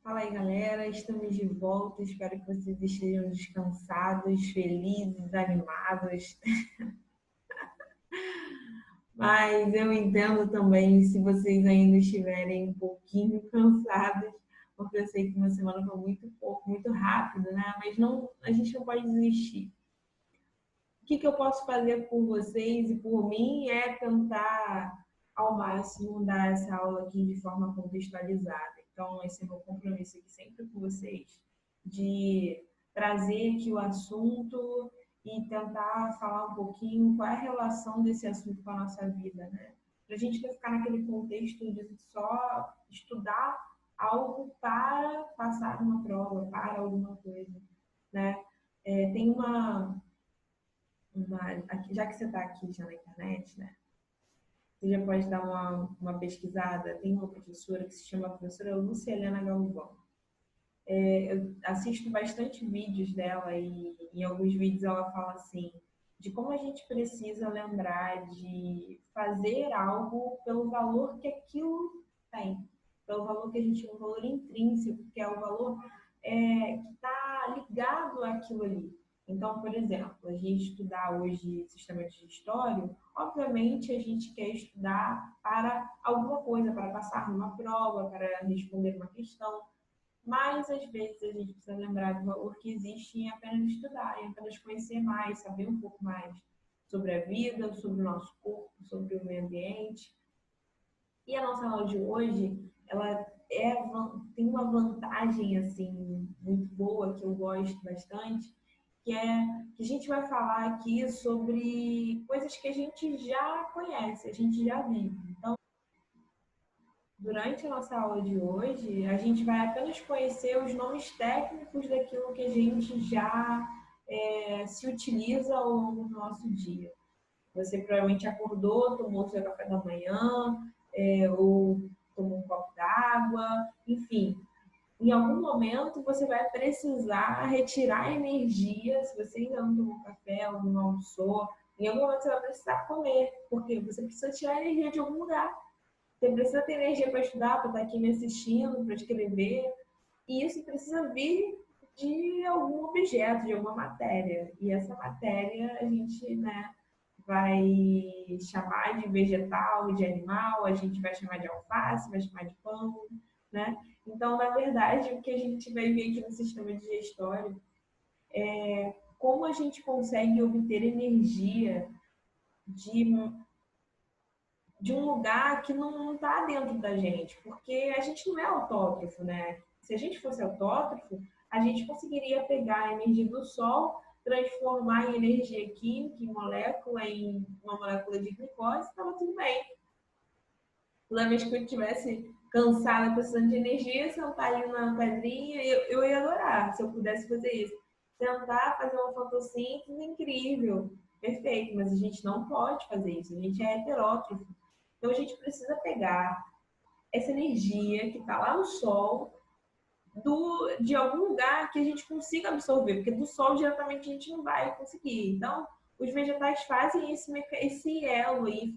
Fala aí, galera. Estamos de volta. Espero que vocês estejam descansados, felizes, animados. Mas eu entendo também se vocês ainda estiverem um pouquinho cansados, porque eu sei que uma semana foi muito pouco, muito rápido, né? Mas não, a gente não pode desistir. O que eu posso fazer por vocês e por mim é tentar ao máximo dar essa aula aqui de forma contextualizada. Então, esse é o meu compromisso aqui sempre com vocês, de trazer aqui o assunto e tentar falar um pouquinho qual é a relação desse assunto com a nossa vida, né? Para a gente não ficar naquele contexto de só estudar algo para passar uma prova, para alguma coisa, né? Tem já que você está aqui já na internet, né? Você já pode dar uma pesquisada. Tem uma professora que se chama a professora Lúcia Helena Galvão. Eu assisto bastante vídeos dela e em alguns vídeos ela fala assim, de como a gente precisa lembrar de fazer algo pelo valor que aquilo tem, pelo valor que a gente, um valor intrínseco, que é o valor que está ligado àquilo ali. Então, por exemplo, a gente estudar hoje sistema digestório, obviamente a gente quer estudar para alguma coisa, para passar numa prova, para responder uma questão, mas, às vezes, a gente precisa lembrar do valor que existe em apenas estudar, em apenas conhecer mais, saber um pouco mais sobre a vida, sobre o nosso corpo, sobre o meio ambiente. E a nossa aula de hoje, ela tem uma vantagem, assim, muito boa, que eu gosto bastante, que é que a gente vai falar aqui sobre coisas que a gente já conhece, a gente já vive. Então, durante a nossa aula de hoje, a gente vai apenas conhecer os nomes técnicos daquilo que a gente já se utiliza ao longo do nosso dia. Você provavelmente acordou, tomou seu café da manhã, ou tomou um copo d'água, enfim. Em algum momento você vai precisar retirar energia, se você ainda não tomou café ou não almoçou, em algum momento você vai precisar comer, porque você precisa tirar energia de algum lugar. Você precisa ter energia para estudar, para estar aqui me assistindo, para escrever. E isso precisa vir de algum objeto, de alguma matéria. E essa matéria a gente, né, vai chamar de vegetal, de animal, a gente vai chamar de alface, vai chamar de pão, né? Então, na verdade, o que a gente vai ver aqui no sistema digestório é como a gente consegue obter energia de um lugar que não está dentro da gente, porque a gente não é autótrofo, né? Se a gente fosse autótrofo, a gente conseguiria pegar a energia do Sol, transformar em energia química, em uma molécula de glicose, estava tudo bem. Toda vez que eu estivesse cansada, precisando de energia, sentar ali na pedrinha, eu ia adorar se eu pudesse fazer isso. Sentar, fazer uma fotossíntese incrível, perfeito, mas a gente não pode fazer isso, a gente é heterótrofo. Então a gente precisa pegar essa energia que está lá no sol, de algum lugar que a gente consiga absorver, porque do sol diretamente a gente não vai conseguir. Então, os vegetais fazem esse elo aí,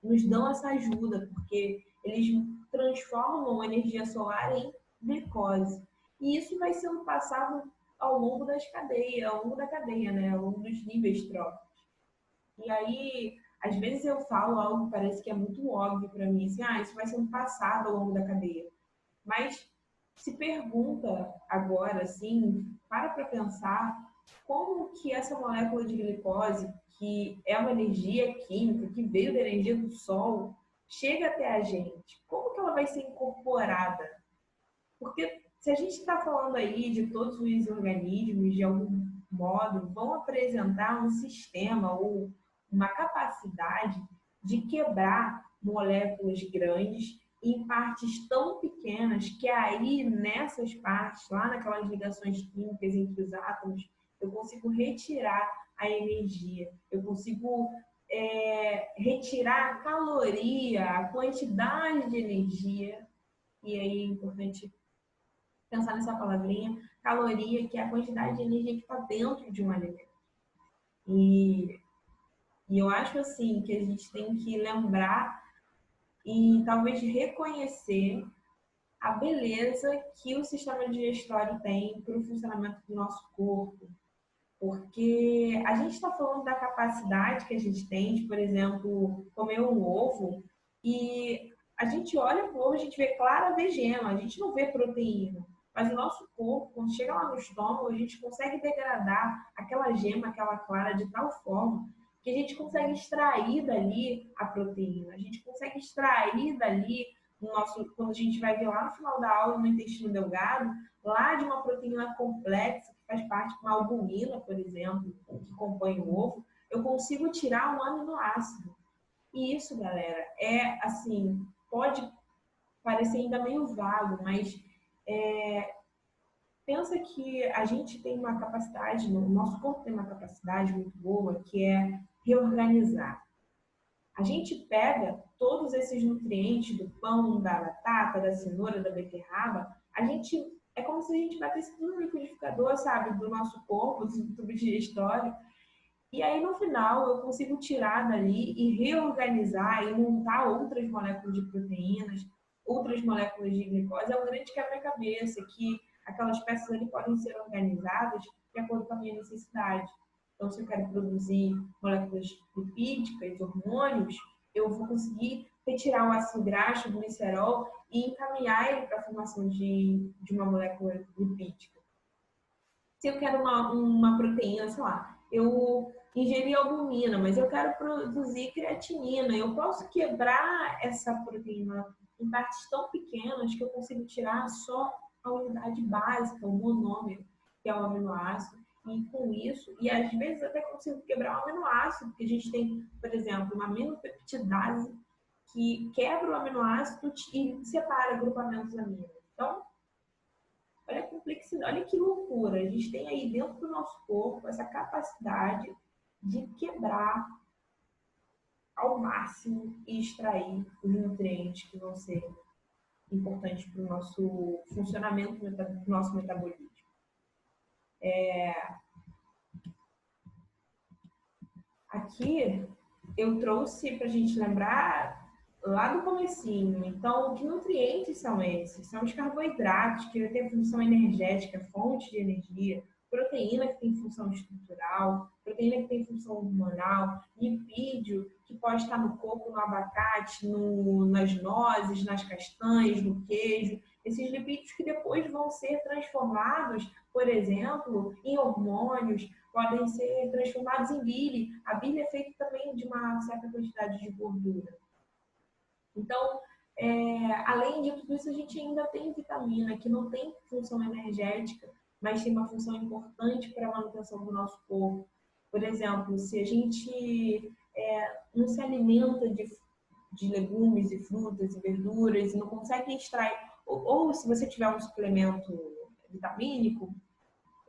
nos dão essa ajuda, porque eles transformam a energia solar em glicose. E isso vai sendo passado ao longo ao longo da cadeia, né? Ao longo dos níveis tróficos. E aí, às vezes eu falo algo que parece que é muito óbvio para mim, assim, isso vai sendo passado ao longo da cadeia. Mas se pergunta agora, assim, para pensar como que essa molécula de glicose, que é uma energia química, que veio da energia do Sol, chega até a gente. Como que ela vai ser incorporada? Porque se a gente está falando aí de todos os organismos, de algum modo, vão apresentar um sistema ou uma capacidade de quebrar moléculas grandes em partes tão pequenas que aí nessas partes, lá naquelas ligações químicas entre os átomos, eu consigo retirar a energia, eu consigo retirar a caloria, a quantidade de energia, e aí é importante pensar nessa palavrinha, caloria, que é a quantidade de energia que está dentro de um alimento. E eu acho assim que a gente tem que lembrar e talvez reconhecer a beleza que o sistema digestório tem para o funcionamento do nosso corpo. Porque a gente está falando da capacidade que a gente tem de, por exemplo, comer um ovo e a gente olha para o ovo, a gente vê clara, vê gema, a gente não vê proteína. Mas o nosso corpo, quando chega lá no estômago, a gente consegue degradar aquela gema, aquela clara de tal forma que a gente consegue extrair dali a proteína. A gente consegue extrair dali no nosso, quando a gente vai ver lá no final da aula, no intestino delgado, lá de uma proteína complexa, que faz parte de uma albumina, por exemplo, que compõe o ovo, eu consigo tirar um aminoácido. E isso, galera, é assim, pode parecer ainda meio vago, mas pensa que a gente tem uma capacidade, o nosso corpo tem uma capacidade muito boa, que é reorganizar. A gente pega todos esses nutrientes do pão, da batata, da cenoura, da beterraba, a gente é como se a gente batesse tudo no liquidificador, sabe, do nosso corpo, do tubo digestório. E aí no final eu consigo tirar dali e reorganizar e montar outras moléculas de proteínas, outras moléculas de glicose. É um grande quebra-cabeça que aquelas peças ali podem ser organizadas de acordo com a minha necessidade. Então, se eu quero produzir moléculas lipídicas, hormônios, eu vou conseguir retirar o ácido graxo, o glicerol e encaminhar ele para a formação de uma molécula lipídica. Se eu quero uma proteína, sei lá, eu ingeri albumina, mas eu quero produzir creatinina, eu posso quebrar essa proteína em partes tão pequenas que eu consigo tirar só a unidade básica, o monômero, que é o aminoácido, e com isso, e às vezes até consigo quebrar o aminoácido, porque a gente tem, por exemplo, uma aminopeptidase que quebra o aminoácido e separa grupamentos aminos. Então, olha a complexidade, olha que loucura. A gente tem aí dentro do nosso corpo essa capacidade de quebrar ao máximo e extrair os nutrientes que vão ser importantes para o nosso funcionamento, para o nosso metabolismo. Aqui eu trouxe para a gente lembrar lá do comecinho. Então, que nutrientes são esses? São os carboidratos, que têm função energética, fonte de energia, proteína, que tem função estrutural, proteína que tem função hormonal, lipídio, que pode estar no coco, no abacate, nas nozes, nas castanhas, no queijo. Esses lipídios que depois vão ser transformados, por exemplo, em hormônios, podem ser transformados em bile. A bile é feita também de uma certa quantidade de gordura. Então, além de tudo isso, a gente ainda tem vitamina que não tem função energética, mas tem uma função importante para a manutenção do nosso corpo. Por exemplo, se a gente não se alimenta de legumes e frutas e verduras e não consegue extrair, ou se você tiver um suplemento vitamínico,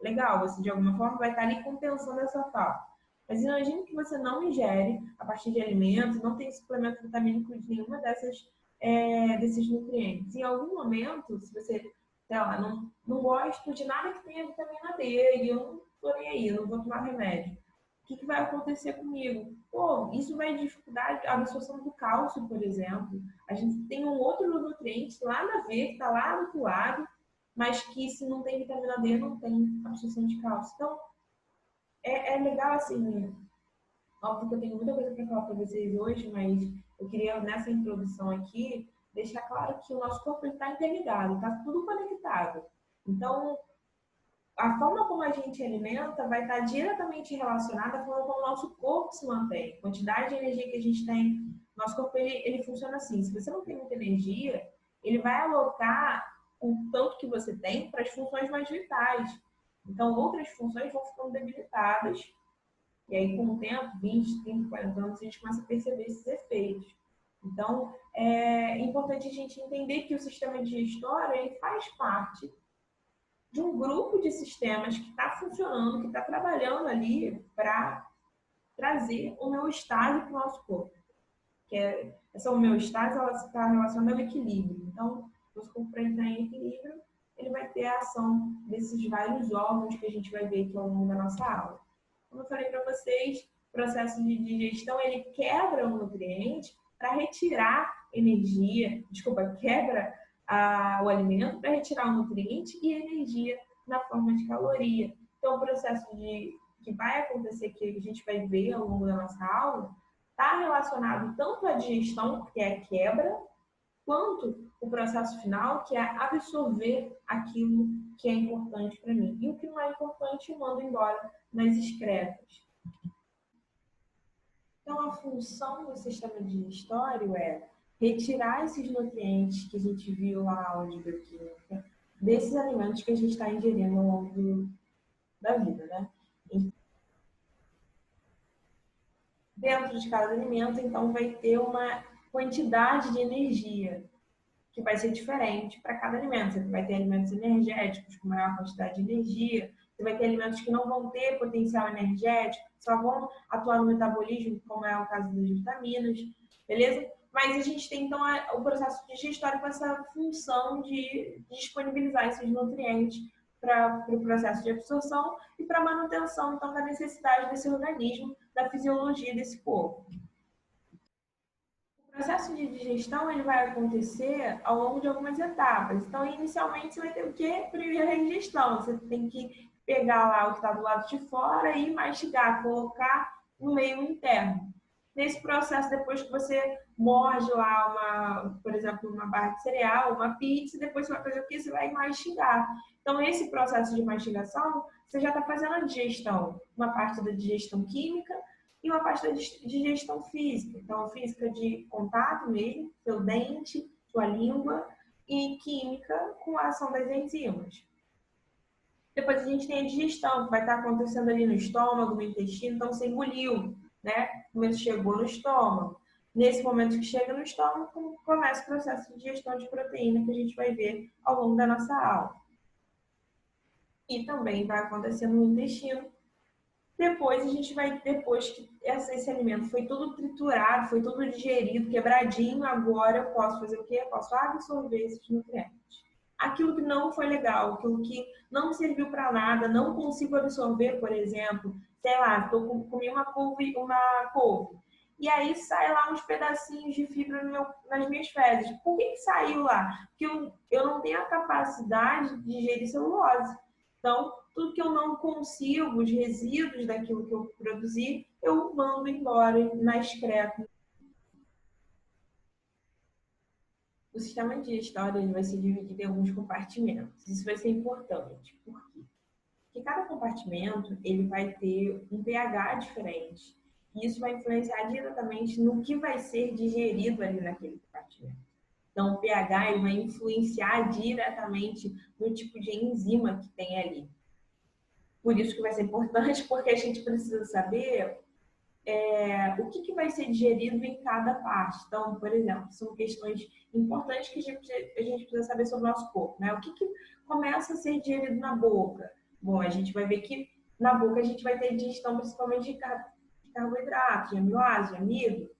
legal, você de alguma forma vai estar ali compensando essa falta. Mas imagine que você não ingere a partir de alimentos, não tem suplemento vitamínico de nenhuma desses nutrientes. Em algum momento, se você, sei lá, não gosto de nada que tenha vitamina D e eu não estou nem aí, eu não vou tomar remédio. O que vai acontecer comigo? Pô, isso vai dificultar a absorção do cálcio, por exemplo. A gente tem um outro nutriente lá na veia, que está lá do outro lado, mas que se não tem vitamina D, não tem absorção de cálcio. Então, é legal, assim, óbvio que eu tenho muita coisa para falar para vocês hoje, mas eu queria, nessa introdução aqui, deixar claro que o nosso corpo está interligado, está tudo conectado. Então, a forma como a gente alimenta vai estar diretamente relacionada à forma como o nosso corpo se mantém. A quantidade de energia que a gente tem. Nosso corpo, ele funciona assim. Se você não tem muita energia, ele vai alocar o tanto que você tem para as funções mais vitais. Então, outras funções vão ficando debilitadas. E aí, com o tempo, 20, 30, 40 anos, a gente começa a perceber esses efeitos. Então, é importante a gente entender que o sistema digestório ele faz parte de um grupo de sistemas que está funcionando, que está trabalhando ali para trazer homeostase para o nosso corpo. Essa homeostase ela está relacionada ao equilíbrio. Então, se o nosso corpo entrar em equilíbrio, ele vai ter a ação desses vários órgãos que a gente vai ver aqui ao longo da nossa aula. Como eu falei para vocês, o processo de digestão ele quebra o nutriente para retirar energia, quebra o alimento para retirar o nutriente e energia na forma de caloria. Então, o processo que vai acontecer, que a gente vai ver ao longo da nossa aula, está relacionado tanto à digestão, que é a quebra, quanto o processo final, que é absorver aquilo que é importante para mim. E o que não é importante, eu mando embora nas excretas. Então, a função do sistema digestório é retirar esses nutrientes que a gente viu lá na aula de bioquímica, desses alimentos que a gente está ingerindo ao longo da vida, né? Dentro de cada alimento, então, vai ter uma quantidade de energia que vai ser diferente para cada alimento. Você vai ter alimentos energéticos com maior quantidade de energia, você vai ter alimentos que não vão ter potencial energético, só vão atuar no metabolismo, como é o caso das vitaminas, beleza? Mas a gente tem, então, o processo digestório com essa função de disponibilizar esses nutrientes para o processo de absorção e para a manutenção, então, da necessidade desse organismo, da fisiologia desse corpo. O processo de digestão ele vai acontecer ao longo de algumas etapas. Então, inicialmente, você vai ter o quê? Primeiro, a digestão. Você tem que pegar lá o que está do lado de fora e mastigar, colocar no meio interno. Nesse processo, depois que você morde lá, por exemplo, uma barra de cereal, uma pizza, depois você vai fazer o quê? Você vai mastigar. Então, esse processo de mastigação, você já está fazendo a digestão. Uma parte da digestão química, e uma parte da digestão física. Então, física de contato mesmo, seu dente, sua língua, e química com a ação das enzimas. Depois a gente tem a digestão, que vai estar acontecendo ali no estômago, no intestino. Então, você engoliu, né? O momento chegou no estômago. Nesse momento que chega no estômago, começa o processo de digestão de proteína que a gente vai ver ao longo da nossa aula. E também vai acontecer no intestino. Depois a gente vai, depois que esse alimento foi todo triturado, foi todo digerido, quebradinho, agora eu posso fazer o quê? Eu posso absorver esses nutrientes. Aquilo que não foi legal, aquilo que não serviu para nada, não consigo absorver, por exemplo, sei lá, comi uma couve, e aí sai lá uns pedacinhos de fibra nas minhas fezes. Por que saiu lá? Porque eu não tenho a capacidade de digerir celulose. Então, tudo que eu não consigo, os resíduos daquilo que eu produzi, eu mando embora na excreta. O sistema digestório ele vai ser dividido em alguns compartimentos. Isso vai ser importante. Por quê? Porque cada compartimento ele vai ter um pH diferente. E isso vai influenciar diretamente no que vai ser digerido ali naquele compartimento. Então, o pH ele vai influenciar diretamente no tipo de enzima que tem ali. Por isso que vai ser importante, porque a gente precisa saber o que vai ser digerido em cada parte. Então, por exemplo, são questões importantes que a gente precisa saber sobre o nosso corpo. Né? O que começa a ser digerido na boca? Bom, a gente vai ver que na boca a gente vai ter digestão principalmente de carboidrato, de amilase, de amido.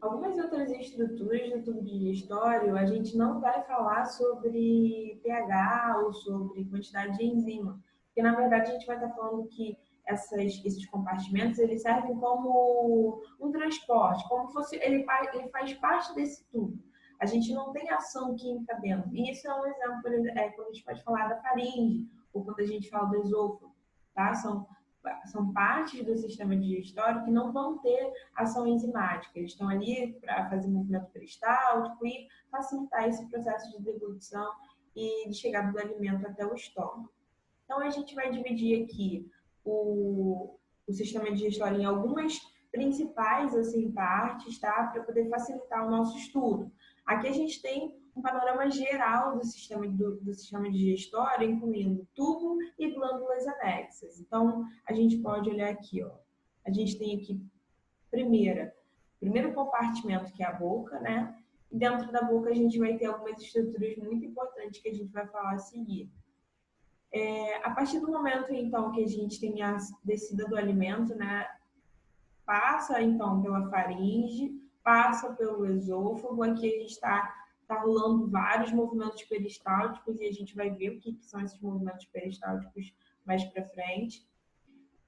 Algumas outras estruturas do tubo digestório, a gente não vai falar sobre pH ou sobre quantidade de enzima, porque na verdade a gente vai estar falando que esses compartimentos eles servem como um transporte, como fosse ele faz parte desse tubo. A gente não tem ação química dentro. E isso é um exemplo, quando a gente pode falar da faringe, ou quando a gente fala do esôfago, tá? São partes do sistema digestório que não vão ter ação enzimática. Eles estão ali para fazer movimento peristáltico e facilitar esse processo de deglutição e de chegada do alimento até o estômago. Então, a gente vai dividir aqui o sistema digestório em algumas principais assim, partes, tá? Para poder facilitar o nosso estudo. Aqui a gente tem um panorama geral do sistema digestório, incluindo tubo e glândulas anexas. Então, a gente pode olhar aqui, ó. A gente tem aqui, primeiro compartimento, que é a boca, né? E dentro da boca a gente vai ter algumas estruturas muito importantes que a gente vai falar a seguir. A partir do momento, então, que a gente tem a descida do alimento, né? Passa, então, pela faringe, passa pelo esôfago. Aqui a gente está rolando vários movimentos peristálticos e a gente vai ver o que são esses movimentos peristálticos mais para frente.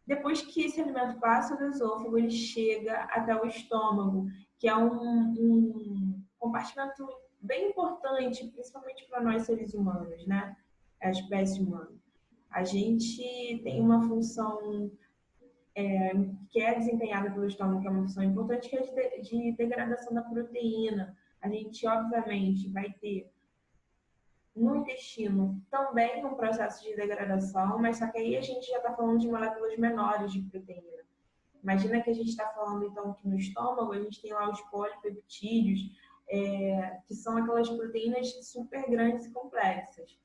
Depois que esse alimento passa do esôfago, ele chega até o estômago. que é um compartimento bem importante, principalmente para nós seres humanos, né? A espécie humana. A gente tem uma função que é desempenhada pelo estômago, que é uma função importante, que é de degradação da proteína. A gente, obviamente, vai ter no intestino também um processo de degradação, mas só que aí a gente já está falando de moléculas menores de proteína. Imagina que a gente está falando, então, que no estômago a gente tem lá os polipeptídeos, que são aquelas proteínas super grandes e complexas.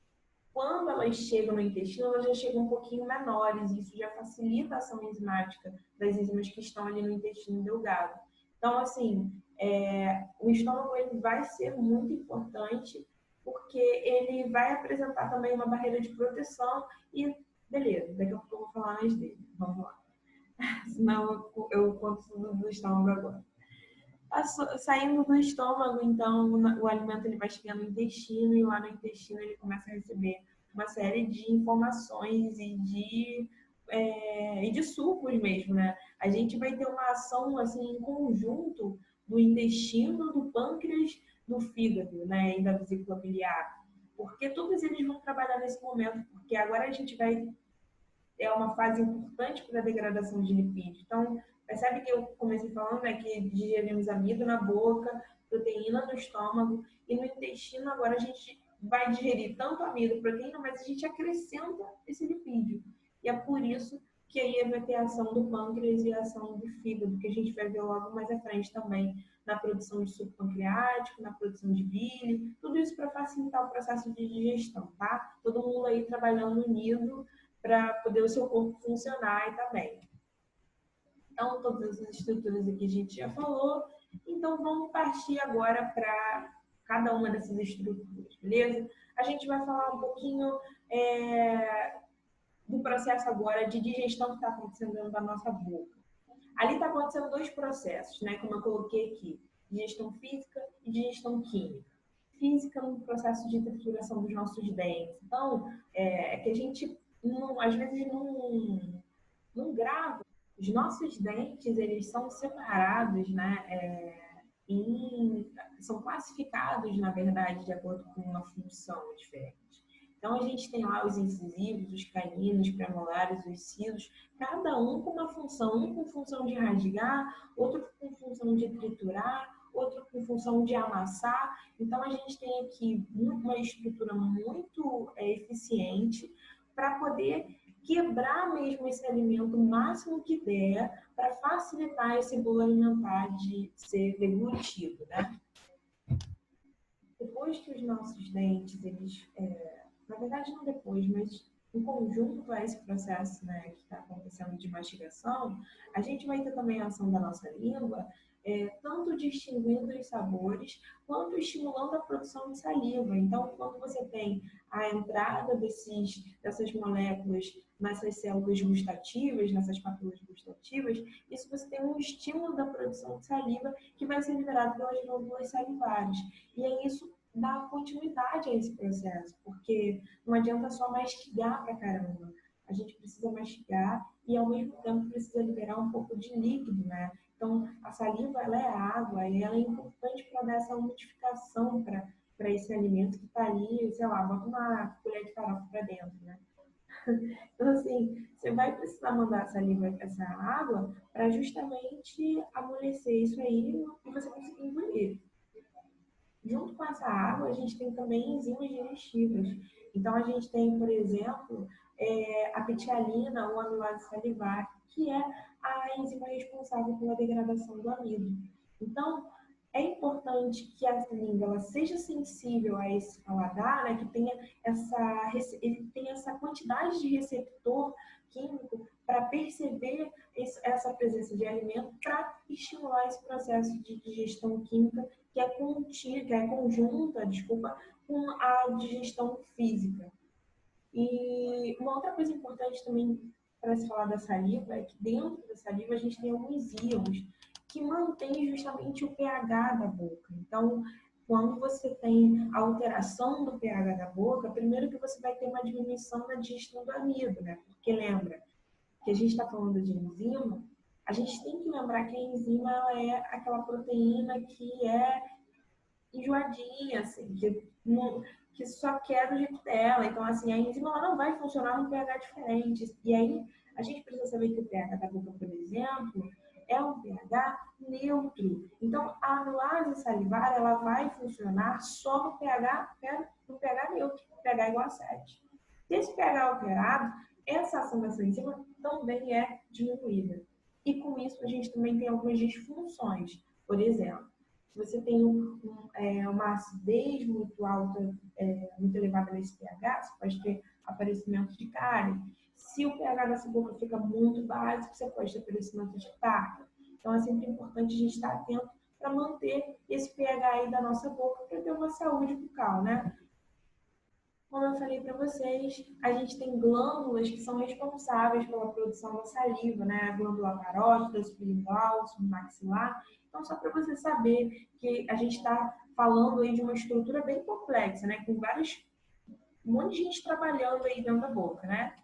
Quando elas chegam no intestino, elas já chegam um pouquinho menores, e isso já facilita a ação enzimática das enzimas que estão ali no intestino delgado. Então, assim, o estômago ele vai ser muito importante, porque ele vai apresentar também uma barreira de proteção e, beleza, daqui a pouco eu vou falar mais dele. Vamos lá. Senão eu conto tudo do estômago agora. Saindo do estômago, então, o alimento ele vai chegar no intestino e lá no intestino ele começa a receber uma série de informações e de sucos mesmo, né? A gente vai ter uma ação assim em conjunto do intestino, do pâncreas, do fígado, né, e da vesícula biliar, porque todos eles vão trabalhar nesse momento, porque agora a gente vai uma fase importante para a degradação de lipídios. Então, percebe que eu comecei falando, né, que digerimos amido na boca, proteína no estômago e no intestino agora a gente vai digerir tanto amido, proteína, mas a gente acrescenta esse lipídio. E é por isso que aí vai ter a ação do pâncreas e a ação do fígado, que a gente vai ver logo mais à frente também, na produção de suco pancreático, na produção de bile, tudo isso para facilitar o processo de digestão, tá? Todo mundo aí trabalhando unido para poder o seu corpo funcionar e tá bem. Então, todas as estruturas aqui a gente já falou. Então, vamos partir agora para cada uma dessas estruturas, beleza? A gente vai falar um pouquinho do processo agora de digestão que está acontecendo dentro da nossa boca. Ali está acontecendo dois processos, né? Como eu coloquei aqui, digestão física e digestão química. Física no processo de trituração dos nossos dentes. Então, que a gente às vezes não grava. Os nossos dentes, eles são separados, né? São classificados, na verdade, de acordo com uma função diferente. Então, a gente tem lá os incisivos, os caninos, premolares, os sisos, cada um com uma função. Um com função de rasgar, outro com função de triturar, outro com função de amassar. Então, a gente tem aqui uma estrutura muito eficiente para poder quebrar mesmo esse alimento o máximo que der para facilitar esse bolo alimentar de ser deglutido, né? Depois que os nossos dentes, eles, na verdade não depois, mas em conjunto a esse processo, né, que está acontecendo de mastigação, a gente vai ter também a ação da nossa língua, tanto distinguindo os sabores, quanto estimulando a produção de saliva. Então, quando você tem a entrada dessas moléculas nessas células gustativas, nessas papilas gustativas, isso você tem um estímulo da produção de saliva que vai ser liberado pelas glândulas salivares. E é isso dá continuidade a esse processo, porque não adianta só mastigar pra caramba. A gente precisa mastigar e, ao mesmo tempo, precisa liberar um pouco de líquido, né? Então, a saliva, ela é água e ela é importante para dar essa umidificação para esse alimento que está ali, sei lá, bota uma colher de farofa para dentro, né? Então, assim, você vai precisar mandar essa saliva, essa água, para justamente amolecer isso aí e você conseguir engolir. Junto com essa água, a gente tem também enzimas digestivas. Então, a gente tem, por exemplo, a pitialina ou amilase salivar, que é a enzima responsável pela degradação do amido. Então, é importante que a língua ela seja sensível a esse paladar, né, que tenha ele tenha essa quantidade de receptor químico para perceber essa presença de alimento, para estimular esse processo de digestão química que é conjunta, desculpa, com a digestão física. E uma outra coisa importante também para se falar da saliva é que dentro da saliva a gente tem alguns íons que mantêm justamente o pH da boca. Então, quando você tem a alteração do pH da boca, primeiro que você vai ter uma diminuição na digestão do amido, né? Porque lembra que a gente está falando de enzima, A gente tem que lembrar que a enzima ela é aquela proteína que é enjoadinha, assim, que só quer do jeito dela. Então, assim, a enzima ela não vai funcionar num pH diferente. E aí, a gente precisa saber que o pH da boca, por exemplo, é um pH neutro. Então, a amilase salivar ela vai funcionar só no pH neutro, pH igual a 7. Se esse pH é alterado, essa ação dessa enzima também é diminuída. E com isso, a gente também tem algumas disfunções. Por exemplo, se você tem uma acidez muito alta, muito elevada nesse pH, você pode ter aparecimento de cárie. Se o pH dessa boca fica muito básico, você pode ter aparecimento de tarta. Então, é sempre importante a gente estar atento para manter esse pH aí da nossa boca para ter uma saúde bucal, né? Como eu falei para vocês, a gente tem glândulas que são responsáveis pela produção da saliva, né? A glândula parótida, sublingual, submaxilar. Então, só para você saber que a gente está falando aí de uma estrutura bem complexa, né? Com um monte de gente trabalhando aí dentro da boca, né?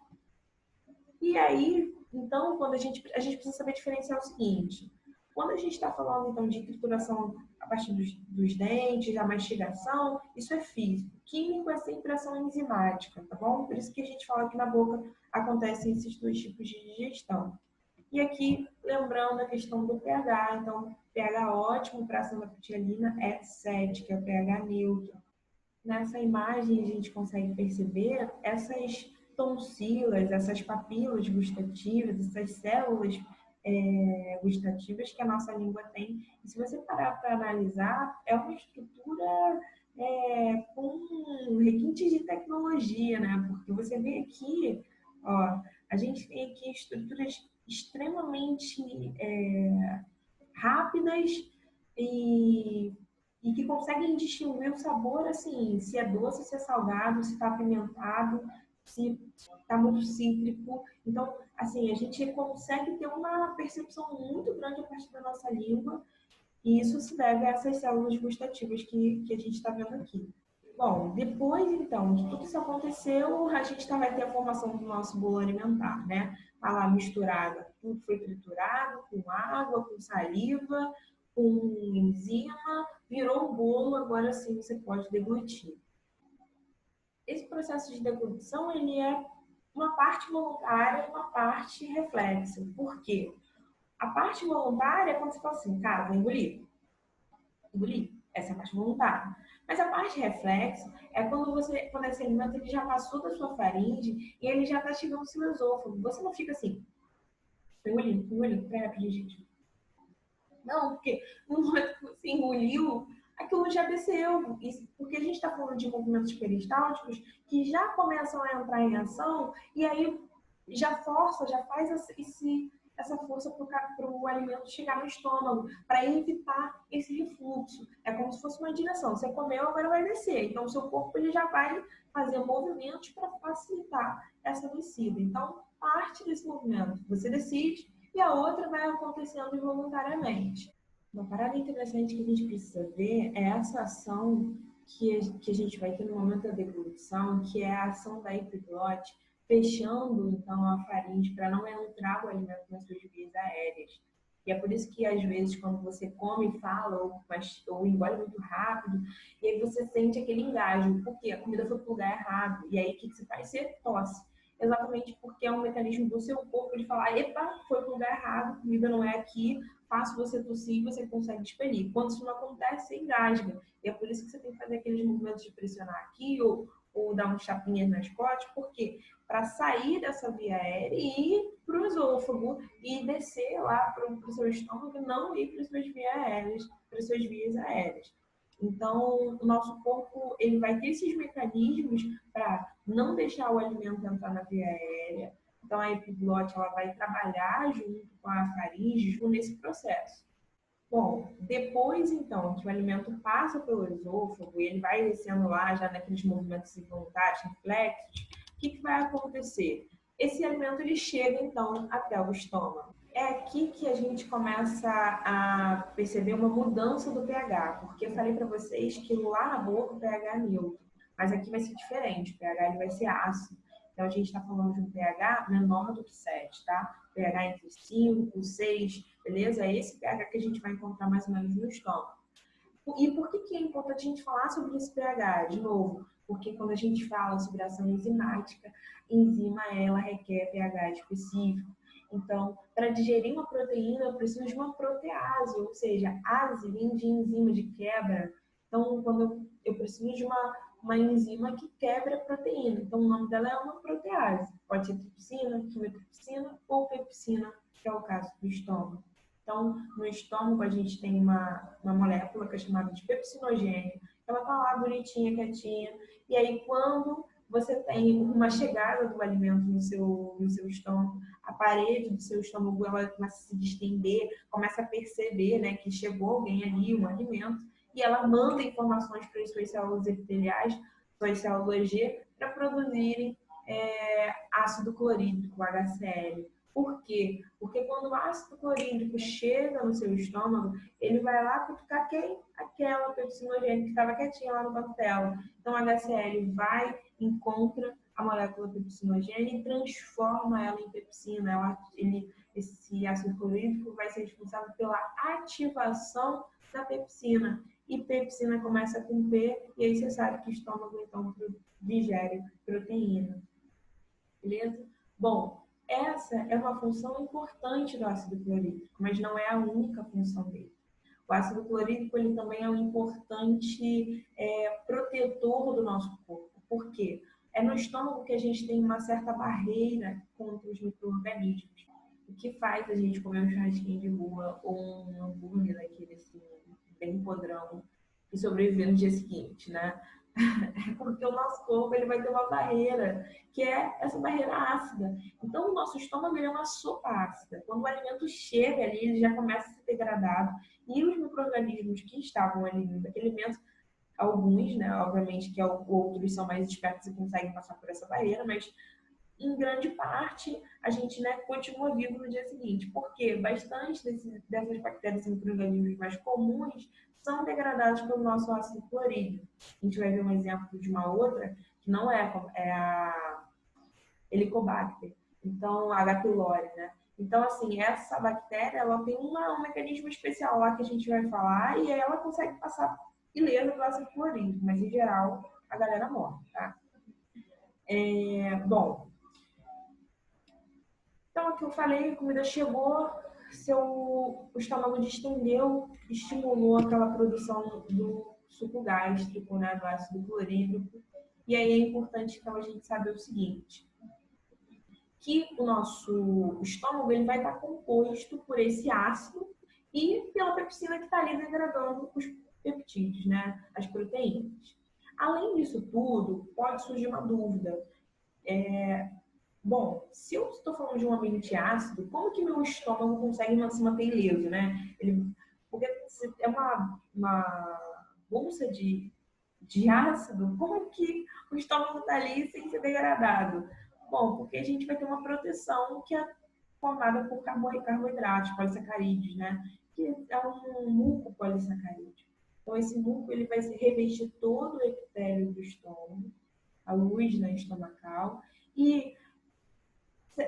E aí, então, quando a gente precisa saber diferenciar o seguinte: quando a gente está falando então de trituração a partir dos dentes, a mastigação, isso é físico. Químico é sempre ação enzimática, tá bom? Por isso que a gente fala que na boca acontecem esses dois tipos de digestão. E aqui, lembrando a questão do pH, então, pH ótimo para ação da putialina é 7, que é o pH neutro. Nessa imagem a gente consegue perceber essas tonsilas, essas papilas gustativas, essas células gustativas que a nossa língua tem. E se você parar para analisar, é uma estrutura com requintes de tecnologia, né? Porque você vê aqui, ó, a gente tem aqui estruturas extremamente rápidas e que conseguem distinguir o sabor, assim, se é doce, se é salgado, se está apimentado, se está muito cítrico. Então, assim, a gente consegue ter uma percepção muito grande a partir da nossa língua e isso se deve a essas células gustativas que a gente está vendo aqui. Bom, depois, então, de tudo isso aconteceu, a gente vai ter a formação do nosso bolo alimentar, né? Tá lá misturada, tudo foi triturado com água, com saliva, com enzima, virou o bolo, agora sim você pode deglutir. Esse processo de deglutição, ele é uma parte voluntária e uma parte reflexa. Por quê? A parte voluntária é quando você fala assim, cara, vou engolir. Engolir. Essa é a parte voluntária. Mas a parte reflexa é quando esse alimento ele já passou da sua faringe e ele já está chegando no seu esôfago. Você não fica assim, engolindo, pera, gente. Não, porque no momento que você engoliu, aquilo já desceu. Porque a gente está falando de movimentos peristálticos que já começam a entrar em ação e aí já força, já faz essa força para o alimento chegar no estômago, para evitar esse refluxo. É como se fosse uma direção. Você comeu, agora vai descer. Então, o seu corpo ele já vai fazer movimentos para facilitar essa descida. Então, parte desse movimento você decide e a outra vai acontecendo involuntariamente. Uma parada interessante que a gente precisa ver é essa ação que a gente vai ter no momento da deglutição, que é a ação da epiglote, fechando então a faringe para não entrar o alimento nas suas vias aéreas. E é por isso que às vezes quando você come e fala ou engole muito rápido, e aí você sente aquele engasgo, porque a comida foi para o lugar errado. E aí o que você faz? Você tosse. Exatamente porque é um mecanismo do seu corpo de falar, epa, foi para o lugar errado, a comida não é aqui, faço você tossir e você consegue expelir. Quando isso não acontece, você engasga. E é por isso que você tem que fazer aqueles movimentos de pressionar aqui ou dar uns chapinhas nas costas, porque para sair dessa via aérea e ir para o esôfago e descer lá para o seu estômago e não ir para as suas vias aéreas. Então, o nosso corpo ele vai ter esses mecanismos para não deixar o alimento entrar na via aérea. Então, a epiglote ela vai trabalhar junto com a faringe nesse processo. Bom, depois, então, que o alimento passa pelo esôfago e ele vai descendo lá já naqueles movimentos involuntários, reflexos, o que vai acontecer? Esse alimento ele chega, então, até o estômago. É aqui que a gente começa a perceber uma mudança do pH, porque eu falei para vocês que lá na boca o pH é neutro, mas aqui vai ser diferente, o pH ele vai ser ácido. Então, a gente está falando de um pH menor do que 7, tá? pH entre 5, 6, beleza? É esse pH que a gente vai encontrar mais ou menos no estômago. E por que é importante a gente falar sobre esse pH? De novo, porque quando a gente fala sobre ação enzimática, enzima ela requer pH específico. Então, para digerir uma proteína, eu preciso de uma protease, ou seja, ase vem de enzima de quebra. Então, quando eu preciso de uma enzima que quebra a proteína. Então, o nome dela é uma protease. Pode ser tripsina, quimiotripsina ou pepsina, que é o caso do estômago. Então, no estômago, a gente tem uma molécula que é chamada de pepsinogênio. Ela está lá bonitinha, quietinha. E aí, quando você tem uma chegada do alimento no seu estômago, a parede do seu estômago ela começa a se distender, começa a perceber, né, que chegou alguém ali, um alimento, e ela manda informações para as suas células epiteliais, suas células G, para produzirem ácido clorídrico, HCl. Por quê? Porque quando o ácido clorídrico chega no seu estômago, ele vai lá cutucar quem? Aquela pepsinogênica que estava quietinha lá no canto dela. Então, o HCl vai, encontra a molécula pepsinogênica e transforma ela em pepsina. Esse ácido clorídrico vai ser responsável pela ativação da pepsina. E pepsina começa com P, e aí você sabe que o estômago, então, digere proteína. Beleza? Bom, essa é uma função importante do ácido clorídrico, mas não é a única função dele. O ácido clorídrico ele também é um importante protetor do nosso corpo. Por quê? É no estômago que a gente tem uma certa barreira contra os micro-organismos. O que faz a gente comer um churrasquinho de rua ou um hambúrguer daquele assim, bem podrão e sobreviver no dia seguinte, né? Porque o nosso corpo ele vai ter uma barreira, que é essa barreira ácida. Então, o nosso estômago ele é uma sopa ácida. Quando o alimento chega ali, ele já começa a ser degradado. E os micro-organismos que estavam ali naquele alimento, alguns, né, obviamente que outros são mais espertos e conseguem passar por essa barreira, mas em grande parte a gente, né, continua vivo no dia seguinte. Porque bastante dessas bactérias e micro-organismos mais comuns são degradados pelo nosso ácido clorídrico. A gente vai ver um exemplo de uma outra, que não é a Helicobacter, então a H. pylori, né? Então, assim, essa bactéria, ela tem um mecanismo especial lá que a gente vai falar e ela consegue passar ilesa pelo ácido clorídrico, mas em geral a galera morre, tá? Bom, então aqui eu falei, a comida chegou, o estômago distendeu, estimulou aquela produção do suco gástrico, né, do ácido clorídrico. E aí é importante, então, a gente saber o seguinte, que o nosso estômago ele vai estar composto por esse ácido e pela pepsina que está ali degradando os peptídeos, né, as proteínas. Além disso tudo, pode surgir uma dúvida. Bom, se eu estou falando de um ambiente ácido, como que meu estômago consegue se manter ileso, né? Porque se é uma bolsa de ácido, como que o estômago está ali sem ser degradado? Bom, porque a gente vai ter uma proteção que é formada por carboidratos, polissacarídeos, né? Que é um muco polissacarídeo. Então, esse muco ele vai revestir todo o epitélio do estômago, a luz, né, estomacal, e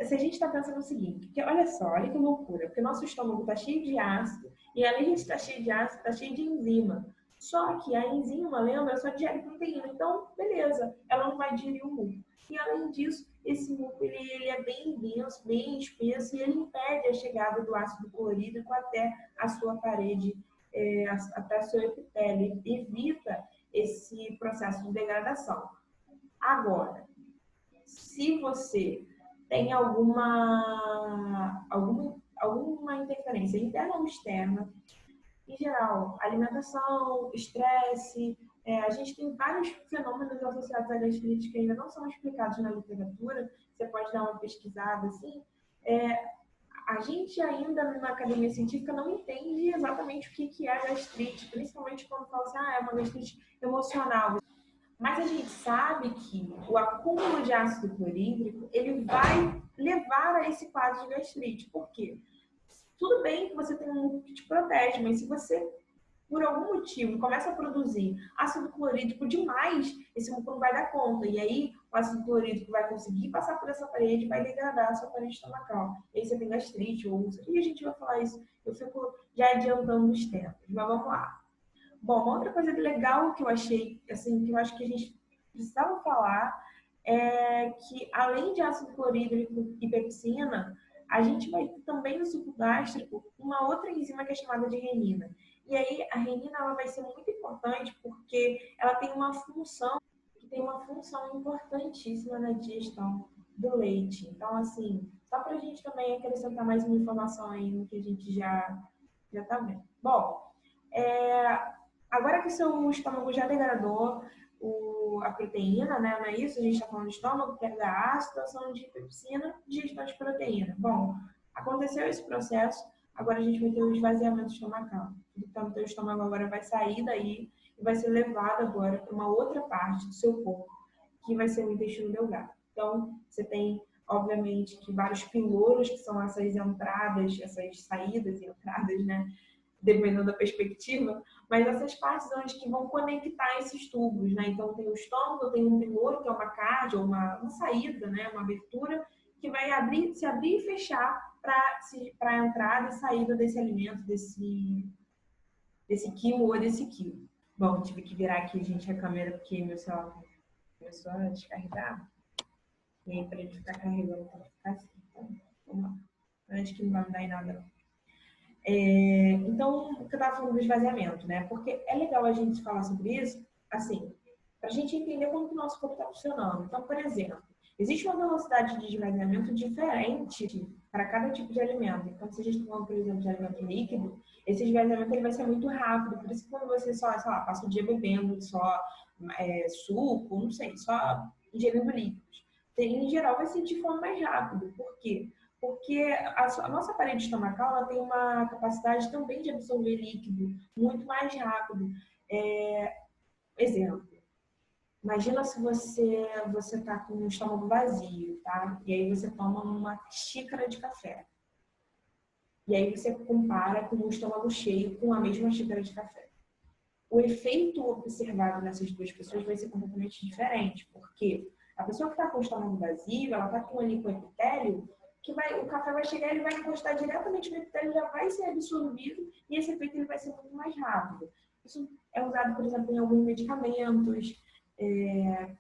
se a gente está pensando o seguinte, porque olha só, olha que loucura, porque o nosso estômago está cheio de ácido, e além de estar cheio de ácido, está cheio de enzima. Só que a enzima, lembra, só digere proteína. Então, beleza, ela não vai digerir o muco. E além disso, esse muco ele é bem denso, bem espesso, e ele impede a chegada do ácido clorídrico até a sua parede, até o seu epitélio. Evita esse processo de degradação. Agora, se você tem alguma interferência interna ou externa, em geral, alimentação, estresse, a gente tem vários fenômenos associados à gastrite que ainda não são explicados na literatura, você pode dar uma pesquisada assim. A gente ainda na academia científica não entende exatamente o que é a gastrite, principalmente quando fala assim, é uma gastrite emocional. Mas a gente sabe que o acúmulo de ácido clorídrico ele vai levar a esse quadro de gastrite. Por quê? Tudo bem que você tem um muco que te protege, mas se você por algum motivo, começa a produzir ácido clorídrico demais, esse muco não vai dar conta. E aí, o ácido clorídrico vai conseguir passar por essa parede e vai degradar a sua parede estomacal. E aí você tem gastrite, úlcera. E a gente vai falar isso. Eu fico já adiantando os tempos. Mas vamos lá. Bom, uma outra coisa legal que eu achei, assim, que eu acho que a gente precisava falar é que, além de ácido clorídrico e pepsina, a gente vai ter também no suco gástrico uma outra enzima que é chamada de renina. E aí, a renina ela vai ser muito importante porque ela tem uma função, que tem uma função importantíssima na digestão do leite. Então, assim, só para a gente também acrescentar mais uma informação aí no que a gente já está vendo. Bom, é, agora que seu estômago já degradou a proteína, né? Não é isso? A gente está falando de estômago, pH, situação de pepsina, digestão de proteína. Bom, aconteceu esse processo, agora a gente vai ter o esvaziamento estomacal. Então, o teu estômago agora vai sair daí e vai ser levado agora para uma outra parte do seu corpo, que vai ser o intestino delgado. Então, você tem, obviamente, que vários piloros, que são essas entradas, essas saídas e entradas, né? Dependendo da perspectiva, mas essas partes onde que vão conectar esses tubos, né? Então tem o estômago, tem um piloro, que é uma cardia, uma saída, né? Uma abertura, que vai se abrir e fechar para a entrada e saída desse alimento, desse quimo ou desse quilo. Bom, tive que virar aqui, gente, a câmera, porque meu celular começou a descarregar. E aí, para ele ficar carregando, tem que ficar assim. Então, vamos lá. Acho que não vai me dar em nada, não. Então, o que eu estava falando do esvaziamento, né? Porque é legal a gente falar sobre isso, assim, para a gente entender como que o nosso corpo está funcionando. Então, por exemplo, existe uma velocidade de esvaziamento diferente para cada tipo de alimento. Então, se a gente está falando, por exemplo, de alimento líquido, esse esvaziamento ele vai ser muito rápido. Por isso que quando você só, sei lá, passa o dia bebendo só suco, não sei, só ingerindo líquidos, em geral vai sentir fome mais rápido. Por quê? Porque a nossa parede estomacal ela tem uma capacidade também de absorver líquido muito mais rápido. Exemplo, imagina se você está com o estômago vazio, tá? E aí você toma uma xícara de café. E aí você compara com o estômago cheio com a mesma xícara de café. O efeito observado nessas duas pessoas vai ser completamente diferente, porque a pessoa que está com o estômago vazio, ela está com ali com epitélio, o café vai chegar, ele vai encostar diretamente no epitélio, já vai ser absorvido e esse efeito ele vai ser muito mais rápido. Isso é usado, por exemplo, em alguns medicamentos,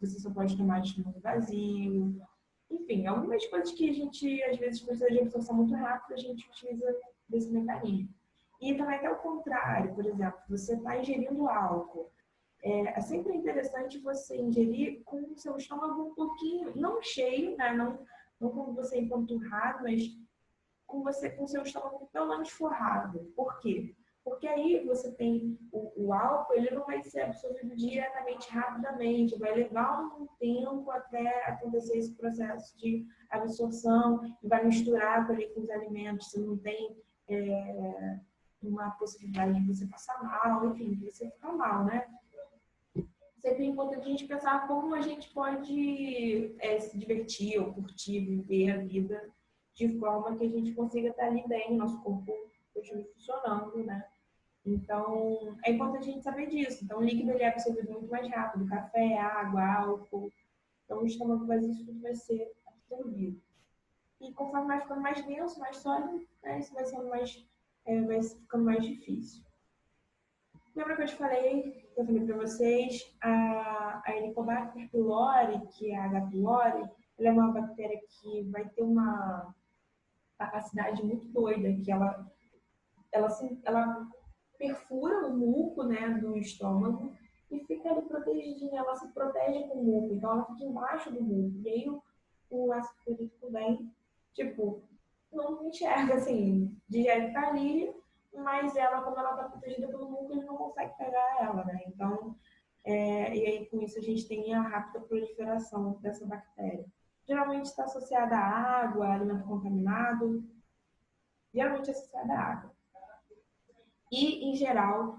você só pode tomar de estômago vazio. Enfim, algumas coisas que a gente, às vezes, precisa de absorção muito rápida, a gente utiliza desse mecanismo. E também até o contrário, por exemplo, você está ingerindo álcool. É sempre interessante você ingerir com o seu estômago um pouquinho, não cheio, né? Não como você empanturrado, mas com o seu estômago pelo menos forrado. Por quê? Porque aí você tem o álcool, ele não vai ser absorvido diretamente, rapidamente, vai levar um tempo até acontecer esse processo de absorção, e vai misturar ali com os alimentos, você não tem uma possibilidade de você passar mal, enfim, de você ficar mal, né? Sempre é importante a gente pensar como a gente pode se divertir ou curtir, viver a vida de forma que a gente consiga estar ali bem, nosso corpo continue funcionando, né? Então, é importante a gente saber disso. Então, o líquido ele é absorvido muito mais rápido, café, água, álcool. Então, o estômago vazio, isso tudo vai ser absorvido. E conforme vai ficando mais denso, mais sólido, né, isso vai sendo vai ficando mais difícil. Lembra que eu falei para vocês, a Helicobacter pylori, que é a H. pylori, ela é uma bactéria que vai ter uma capacidade muito doida, que ela perfura o muco, né, do estômago e fica ali protegidinha, ela se protege com o muco, então ela fica embaixo do muco. E aí o ácido clorídrico vem, tipo, não enxerga, assim, digere que tá ali, mas ela, como ela está protegida pelo muco, ele não consegue pegar ela, né? Então, e aí com isso a gente tem a rápida proliferação dessa bactéria. Geralmente está associada à água, a alimento contaminado, geralmente é associada à água. E, em geral,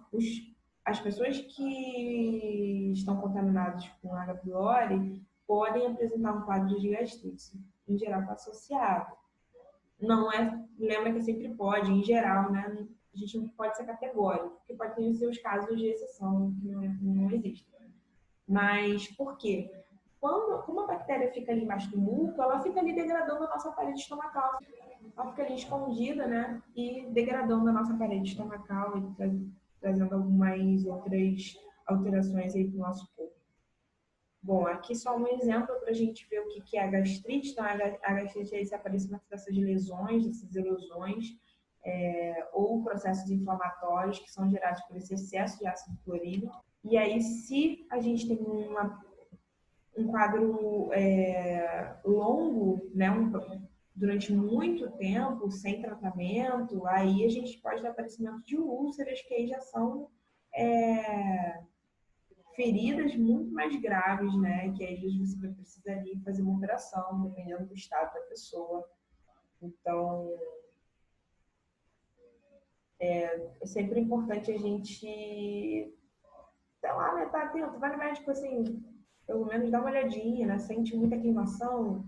as pessoas que estão contaminadas com H. pylori podem apresentar um quadro de gastrite. Em geral, está associado. Não é, lembra que sempre pode, em geral, né? a gente não pode ser categórico, porque pode ter os seus casos de exceção que não existem. Mas por quê? Como a bactéria fica ali embaixo do muco, ela fica ali degradando a nossa parede estomacal. Ela fica ali escondida, né? E degradando a nossa parede estomacal e trazendo algumas outras alterações aí para o nosso corpo. Bom, aqui só um exemplo para a gente ver o que é a gastrite. Então, a gastrite é esse aparecimento dessas lesões, dessas erosões, ou processos inflamatórios que são gerados por esse excesso de ácido clorídrico. E aí, se a gente tem um quadro longo, né, durante muito tempo, sem tratamento, aí a gente pode ter aparecimento de úlceras, que aí já são feridas muito mais graves, né, que aí você vai precisar ali fazer uma operação, dependendo do estado da pessoa. Então, é sempre importante a gente, sei lá, né, tá atento, vai no médico, assim, pelo menos dá uma olhadinha, né, sente muita queimação,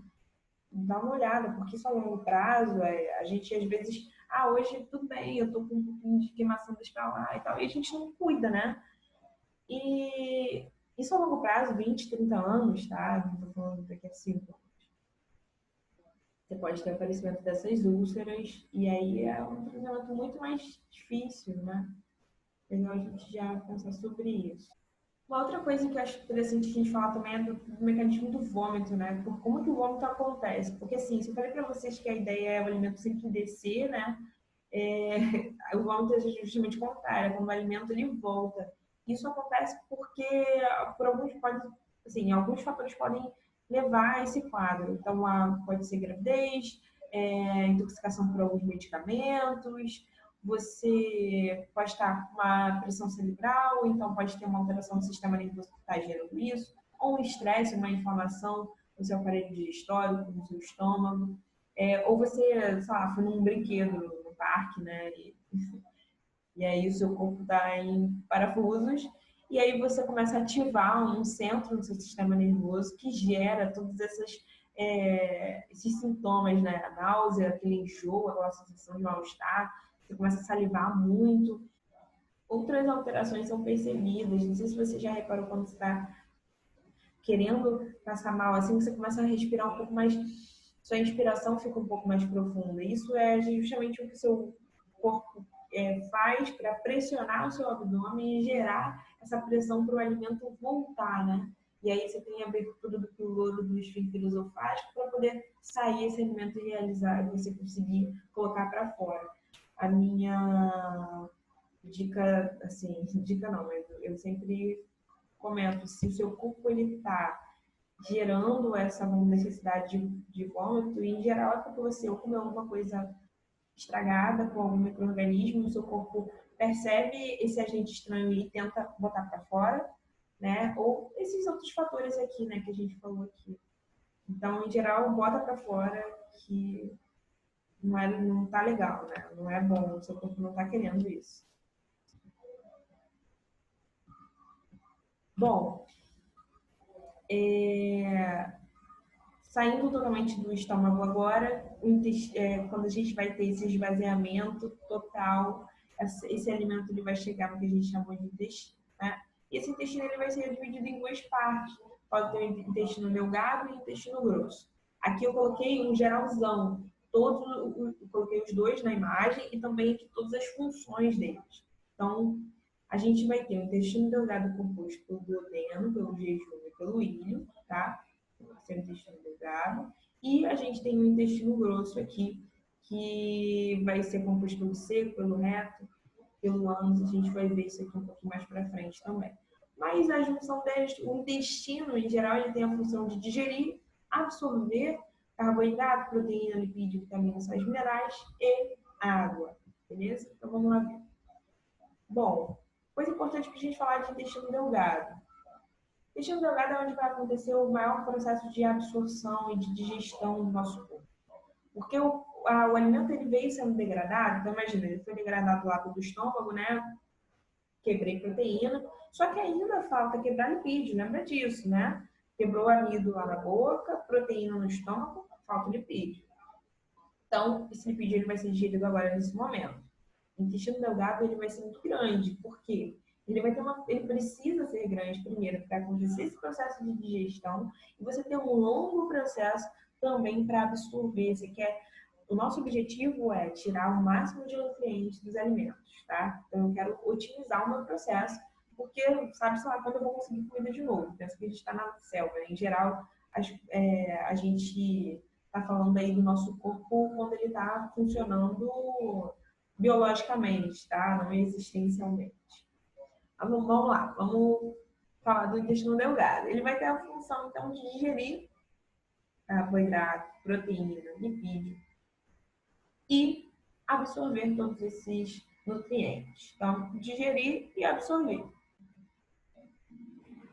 dá uma olhada, porque isso a longo prazo, a gente às vezes, hoje tudo bem, eu tô com um pouquinho de queimação, deixa pra lá e tal, e a gente não cuida, né? E isso a longo prazo, 20, 30 anos, tá? Não tô falando daqui a 5 anos. Você pode ter aparecimento dessas úlceras, e aí é um tratamento muito mais difícil, né? Legal a gente já pensar sobre isso. Uma outra coisa que eu acho interessante a gente falar também é do mecanismo do vômito, né? Por como que o vômito acontece. Porque, assim, se eu falei para vocês que a ideia é o alimento sempre descer, né? O vômito é justamente o contrário, é quando o alimento ele volta. Isso acontece porque, por alguns fatores podem levar a esse quadro. Então, pode ser gravidez, intoxicação por alguns medicamentos, você pode estar com uma pressão cerebral, então pode ter uma alteração do sistema nervoso que está gerando isso, ou um estresse, uma inflamação no seu aparelho digestório, no seu estômago, ou você, sei lá, foi num brinquedo no parque, né, e aí o seu corpo está em parafusos, e aí você começa a ativar um centro no seu sistema nervoso que gera todos esses sintomas, né, a náusea, aquele enjoo, aquela sensação de mal-estar, você começa a salivar muito. Outras alterações são percebidas. Não sei se você já reparou quando você está querendo passar mal, assim, você começa a respirar um pouco mais, sua inspiração fica um pouco mais profunda. Isso é justamente o que o seu corpo faz para pressionar o seu abdômen e gerar essa pressão para o alimento voltar, né? E aí você tem a abertura do pyloro do esfíncter esofágico para poder sair esse alimento e realizar, e você conseguir colocar para fora. A minha dica, assim, dica não, mas eu sempre comento, se o seu corpo ele está gerando essa necessidade de vômito, e em geral é porque você ou comeu alguma coisa estragada com algum micro-organismo, o seu corpo percebe esse agente estranho e tenta botar para fora, né? Ou esses outros fatores aqui, né, que a gente falou aqui. Então, em geral, bota para fora que não tá legal, né? Não é bom, o seu corpo não tá querendo isso. Bom, saindo totalmente do estômago agora, quando a gente vai ter esse esvaziamento total, esse alimento ele vai chegar no que a gente chamou de intestino, né? E esse intestino ele vai ser dividido em duas partes. Pode ter o intestino delgado e o intestino grosso. Aqui eu coloquei um geralzão, eu coloquei os dois na imagem e também aqui todas as funções deles. Então, a gente vai ter o intestino delgado composto pelo duodeno, pelo jejum e pelo íleo, tá? Seu intestino delgado. E a gente tem o intestino grosso aqui, que vai ser composto pelo seco, pelo reto, pelo ânus. A gente vai ver isso aqui um pouquinho mais para frente também. Mas a junção deles, o intestino, em geral, ele tem a função de digerir, absorver carboidrato, proteína, lipídio, vitaminas, sais minerais e água. Beleza? Então vamos lá ver. Bom, coisa importante para a gente falar de intestino delgado. O intestino delgado é onde vai acontecer o maior processo de absorção e de digestão do nosso corpo. Porque o alimento ele veio sendo degradado, então imagina, ele foi degradado lá pelo estômago, né? Quebrei proteína, só que ainda falta quebrar lipídio, lembra disso, né? Quebrou amido lá na boca, proteína no estômago, falta lipídio. Então, esse lipídio ele vai ser digerido agora nesse momento. O intestino delgado ele vai ser muito grande. Por quê? Ele precisa ser grande primeiro para acontecer esse processo de digestão e você ter um longo processo também para absorver. O nosso objetivo é tirar o máximo de nutrientes dos alimentos, tá? Então eu quero otimizar o meu processo, porque sabe, sei lá, quando eu vou conseguir comida de novo. Penso que a gente está na selva, né? Em geral, a gente está falando aí do nosso corpo quando ele está funcionando biologicamente, tá? Não existencialmente. Vamos lá, vamos falar do intestino delgado. Ele vai ter a função, então, de digerir carboidrato, proteína, lipídio e absorver todos esses nutrientes. Então, digerir e absorver.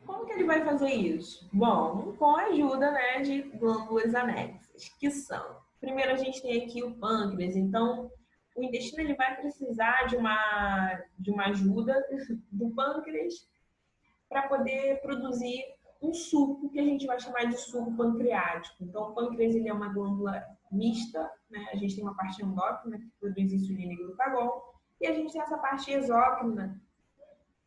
Como que ele vai fazer isso? Bom, com a ajuda, né, de glândulas anexas, que são... Primeiro, a gente tem aqui o pâncreas. Então, o intestino ele vai precisar de uma ajuda do pâncreas para poder produzir um suco que a gente vai chamar de suco pancreático. Então, o pâncreas ele é uma glândula mista, né? A gente tem uma parte endócrina que produz insulina e glucagon, e a gente tem essa parte exócrina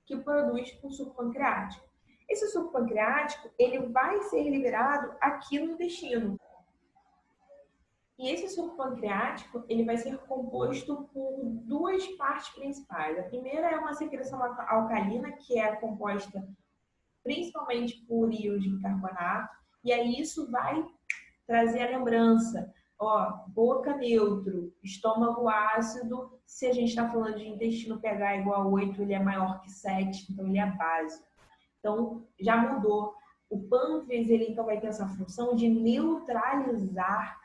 que produz o suco pancreático. Esse suco pancreático ele vai ser liberado aqui no intestino. E esse suco pancreático ele vai ser composto por duas partes principais. A primeira é uma secreção alcalina, que é composta principalmente por íons de bicarbonato, e aí isso vai trazer a lembrança. Ó, boca neutro, estômago ácido, se a gente está falando de intestino pH igual a 8, ele é maior que 7, então ele é básico. Então, já mudou. O pâncreas, ele então vai ter essa função de neutralizar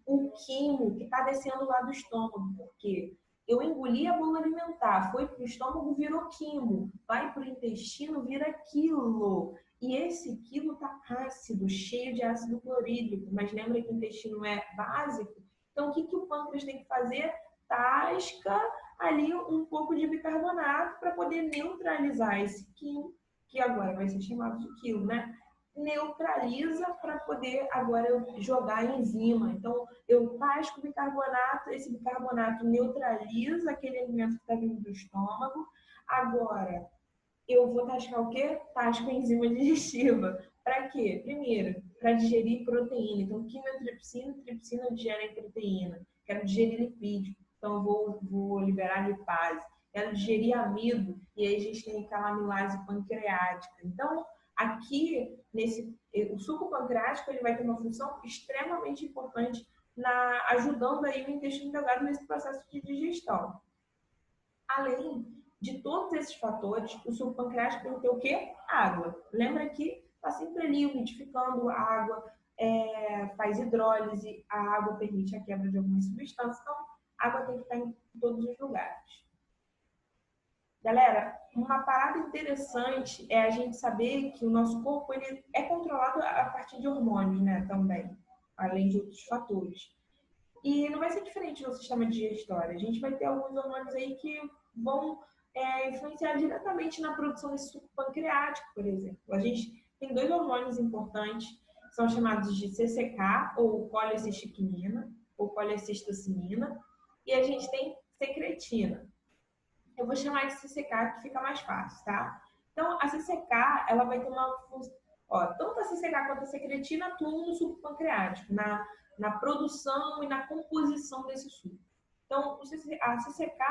o quimo que está descendo lá do estômago. Por quê? Eu engoli a bula alimentar, foi para o estômago, virou quimo. Vai para o intestino, vira quilo. E esse quilo está ácido, cheio de ácido clorídrico. Mas lembra que o intestino é básico? Então, o que o pâncreas tem que fazer? Tasca ali um pouco de bicarbonato para poder neutralizar esse quilo, que agora vai ser chamado de quilo, né? Neutraliza para poder agora eu jogar a enzima. Então, eu tasco o bicarbonato, esse bicarbonato neutraliza aquele alimento que está vindo do estômago. Agora, eu vou tascar o quê? Tasco a enzima digestiva. Para quê? Primeiro, para digerir proteína. Então, quimiotripsina, tripsina digerem proteína. Quero digerir lipídio, então eu vou liberar lipase. Quero digerir amido, e aí a gente tem aquela amilase pancreática. Então, aqui, o suco pancreático ele vai ter uma função extremamente importante ajudando aí o intestino delgado nesse processo de digestão. Além de todos esses fatores, o suco pancreático tem que ter o quê? Água. Lembra que está sempre ali umidificando a água, faz hidrólise, a água permite a quebra de algumas substâncias, então a água tem que estar em todos os lugares. Galera, uma parada interessante é a gente saber que o nosso corpo ele é controlado a partir de hormônios, né, também, além de outros fatores. E não vai ser diferente no sistema digestório. A gente vai ter alguns hormônios aí que vão influenciar diretamente na produção desse suco pancreático, por exemplo. A gente tem dois hormônios importantes, são chamados de CCK, ou colecistiquinina, ou colecistocinina, e a gente tem secretina. Eu vou chamar de CCK, que fica mais fácil, tá? Então, a CCK, ela vai ter uma função... tanto a CCK quanto a secretina atuam no suco pancreático, na produção e na composição desse suco. Então, a CCK,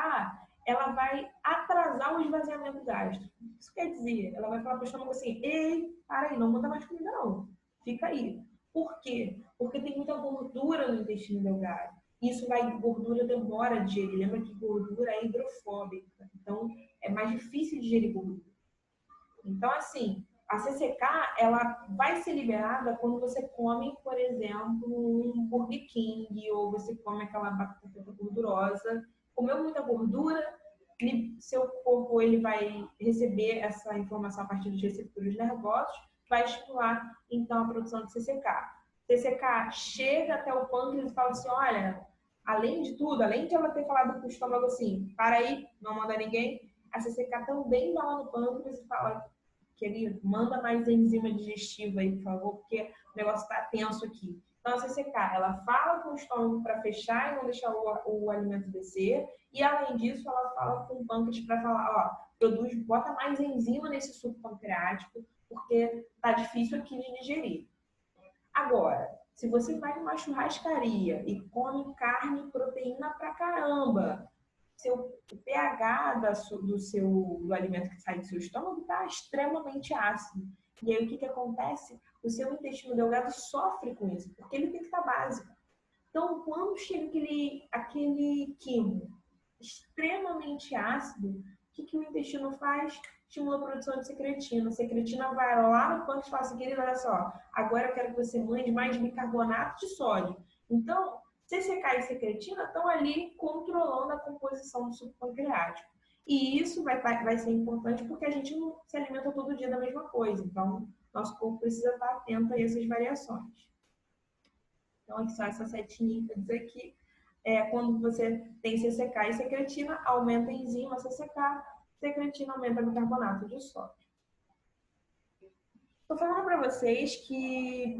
ela vai atrasar o esvaziamento gástrico. Isso quer dizer, ela vai falar para o estômago assim, ei, para aí, não manda mais comida não, fica aí. Por quê? Porque tem muita gordura no intestino delgado. Gordura demora a digerir. Lembra que gordura é hidrofóbica, então é mais difícil digerir gordura. Então, assim, a CCK, ela vai ser liberada quando você come, por exemplo, um Burger King, ou você come aquela batata gordurosa. Comeu muita gordura, seu corpo ele vai receber essa informação a partir dos receptores nervosos, vai estimular, então, a produção de CCK. CCK chega até o pâncreas e fala assim, olha, além de tudo, além de ela ter falado com o estômago assim, para aí, não manda ninguém, a CCK também vai lá no pâncreas e fala, querido, manda mais enzima digestiva aí, por favor, porque o negócio está tenso aqui. Então, a CCK, ela fala com o estômago para fechar e não deixar o alimento descer. E, além disso, ela fala com o pâncreas para falar, ó, produz, bota mais enzima nesse suco pancreático, porque tá difícil aqui de digerir. Agora, se você vai numa churrascaria e come carne e proteína pra caramba, o pH do alimento que sai do seu estômago está extremamente ácido. E aí o que acontece? O seu intestino delgado sofre com isso, porque ele tem que estar básico. Então, quando chega aquele quimo extremamente ácido, o que o intestino faz? Estimula a produção de secretina. A secretina vai lá no pâncreas e fala assim, querido, olha só, agora eu quero que você mande mais bicarbonato de sódio. Então, CCK e secretina estão ali controlando a composição do suco pancreático. E isso vai ser importante porque a gente não se alimenta todo dia da mesma coisa. Então, nosso corpo precisa estar atento a essas variações. Então, aqui só essa setinha para dizer que quando você tem CCK e secretina, aumenta a enzima CCK, secretina aumenta o bicarbonato de sódio. Estou falando para vocês que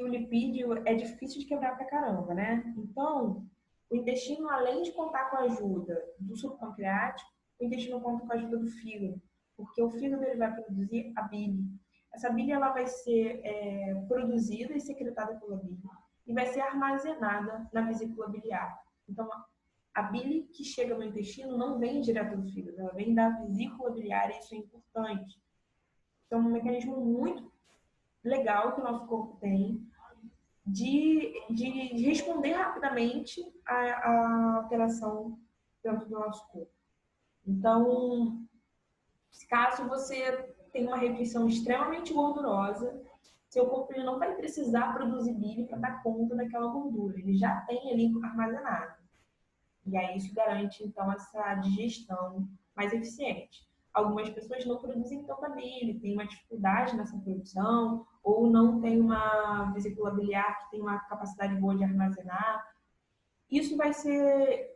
o lipídio é difícil de quebrar pra caramba, né? Então, o intestino, além de contar com a ajuda do suco pancreático, o intestino conta com a ajuda do fígado, porque o fígado ele vai produzir a bile. Essa bile ela vai ser produzida e secretada pela bile e vai ser armazenada na vesícula biliar. Então, a bile que chega no intestino não vem direto do fígado, ela vem da vesícula biliar e isso é importante. Então, é um mecanismo muito legal que o nosso corpo tem de responder rapidamente à alteração dentro do nosso corpo. Então, caso você tenha uma refeição extremamente gordurosa, seu corpo ele não vai precisar produzir bile para dar conta daquela gordura. Ele já tem ali armazenado. E aí isso garante, então, essa digestão mais eficiente. Algumas pessoas não produzem tanta bile, têm uma dificuldade nessa produção, ou não tem uma vesícula biliar que tem uma capacidade boa de armazenar. Isso vai ser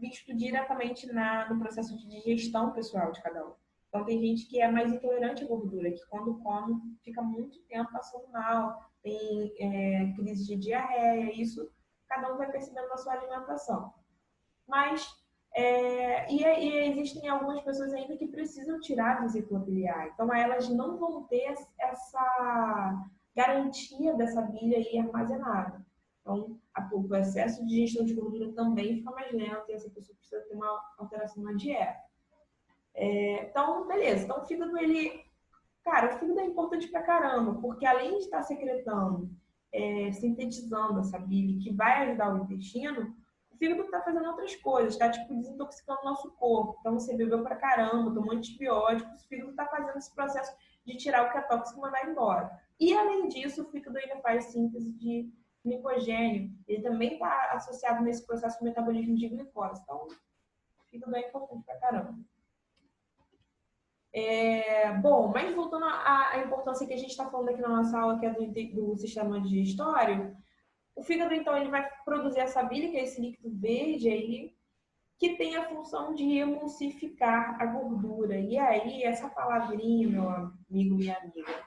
visto diretamente no processo de digestão pessoal de cada um. Então, tem gente que é mais intolerante à gordura, que quando come fica muito tempo passando mal, tem crise de diarreia, isso cada um vai percebendo na sua alimentação. Mas, existem algumas pessoas ainda que precisam tirar a vesícula biliar. Então, elas não vão ter essa garantia dessa bile aí armazenada. Então, o excesso de digestão de gordura também fica mais lento e essa pessoa precisa ter uma alteração na dieta. Então, beleza. Então, o fígado, Cara, o fígado é importante pra caramba, porque além de estar secretando, sintetizando essa bile que vai ajudar o intestino, o fígado está fazendo outras coisas, está tipo desintoxicando o nosso corpo. Então você bebeu pra caramba, tomou antibióticos, o fígado está fazendo esse processo de tirar o que é tóxico e mandar embora. E além disso, o fígado ainda faz síntese de glicogênio. Ele também está associado nesse processo de metabolismo de glicose. Então, o fígado é importante pra caramba. Bom, mas voltando à importância que a gente está falando aqui na nossa aula, que é do sistema digestório, o fígado, então, ele vai produzir essa bile, que é esse líquido verde aí, que tem a função de emulsificar a gordura. E aí, essa palavrinha, meu amigo, minha amiga,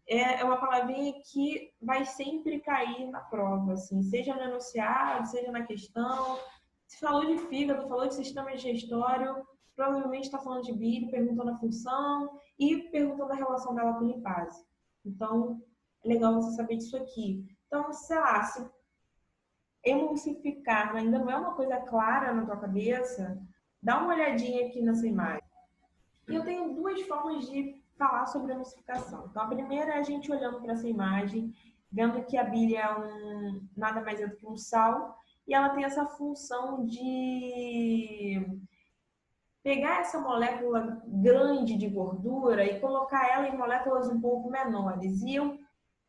é uma palavrinha que vai sempre cair na prova, assim, seja no enunciado, seja na questão. Se falou de fígado, falou de sistema digestório, provavelmente está falando de bile, perguntando a função e perguntando a relação dela com lipase. Então, é legal você saber disso aqui. Então, sei lá, se emulsificar ainda não é uma coisa clara na tua cabeça, dá uma olhadinha aqui nessa imagem. E eu tenho duas formas de falar sobre emulsificação. Então, a primeira é a gente olhando para essa imagem, vendo que a bile é nada mais é do que um sal, e ela tem essa função de pegar essa molécula grande de gordura e colocar ela em moléculas um pouco menores. E eu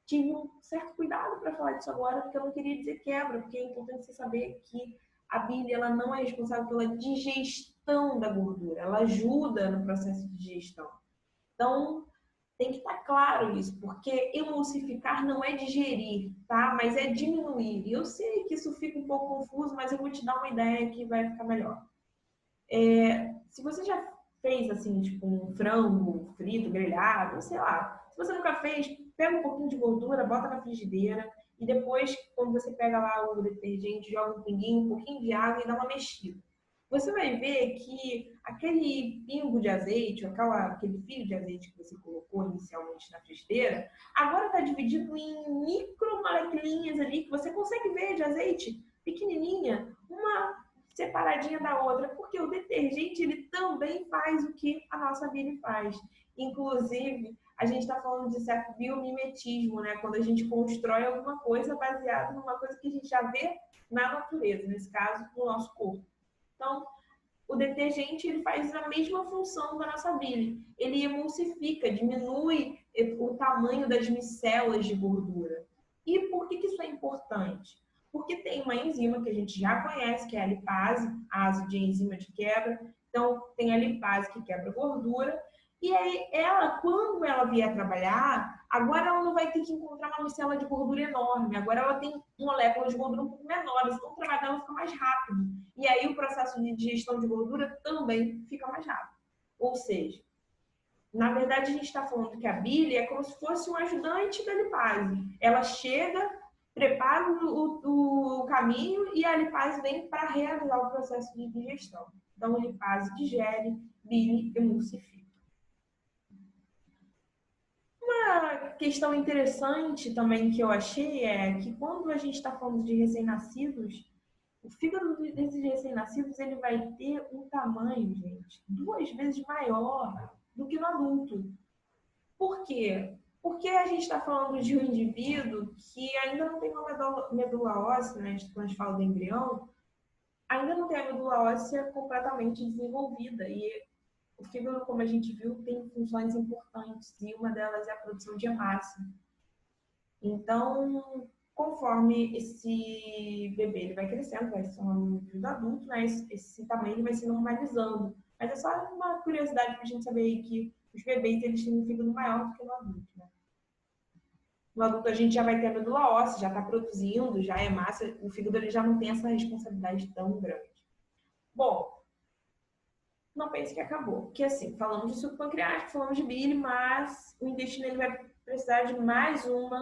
tive um certo cuidado para falar disso agora, porque eu não queria dizer quebra, porque é importante você saber que a bile ela não é responsável pela digestão da gordura, ela ajuda no processo de digestão. Então, tem que estar claro isso, porque emulsificar não é digerir, tá? Mas é diminuir. E eu sei que isso fica um pouco confuso, mas eu vou te dar uma ideia que vai ficar melhor. Se você já fez assim, tipo um frango frito, grelhado, sei lá. Se você nunca fez, pega um pouquinho de gordura, bota na frigideira, e depois, quando você pega lá o detergente, joga um pinguinho, um pouquinho de água e dá uma mexida. Você vai ver que aquele pingo de azeite, aquele fio de azeite que você colocou inicialmente na frigideira, agora está dividido em micromoleculinhas ali que você consegue ver de azeite, pequenininha, uma separadinha da outra, porque o detergente ele também faz o que a nossa bile faz. Inclusive, a gente está falando de certo biomimetismo, né? Quando a gente constrói alguma coisa baseada numa coisa que a gente já vê na natureza, nesse caso, no nosso corpo. Então, o detergente ele faz a mesma função da nossa bile. Ele emulsifica, diminui o tamanho das micelas de gordura. E por que isso é importante? Porque tem uma enzima que a gente já conhece, que é a lipase, ácido de enzima de quebra. Então, tem a lipase que quebra gordura. E aí, ela, quando ela vier trabalhar, agora ela não vai ter que encontrar uma micela de gordura enorme. Agora ela tem moléculas de gordura um pouco menores. Então, o trabalho dela fica mais rápido. E aí, o processo de digestão de gordura também fica mais rápido. Ou seja, na verdade, a gente está falando que a bile é como se fosse um ajudante da lipase. Ela chega, prepara o caminho e a lipase vem para realizar o processo de digestão. Então, a lipase digere, bile emulsifica. Uma questão interessante também que eu achei é que quando a gente está falando de recém-nascidos, o fígado desses recém-nascidos ele vai ter um tamanho, gente, 2 vezes maior do que no adulto. Por quê? Porque a gente está falando de um indivíduo que ainda não tem uma medula óssea, né? Quando a gente fala do embrião, ainda não tem a medula óssea completamente desenvolvida. E o fígado, como a gente viu, tem funções importantes e uma delas é a produção de hemácia. Então, conforme esse bebê ele vai crescendo, vai se tornando um indivíduo adulto, né, esse tamanho ele vai se normalizando. Mas é só uma curiosidade para a gente saber que os bebês eles têm um fígado maior do que no adulto. Né? No adulto a gente já vai ter a medula óssea, já está produzindo, já é massa, o fígado ele já não tem essa responsabilidade tão grande. Bom, não pense que acabou. Porque assim, falamos de suco pancreático, falamos de bile, mas o intestino ele vai precisar de mais um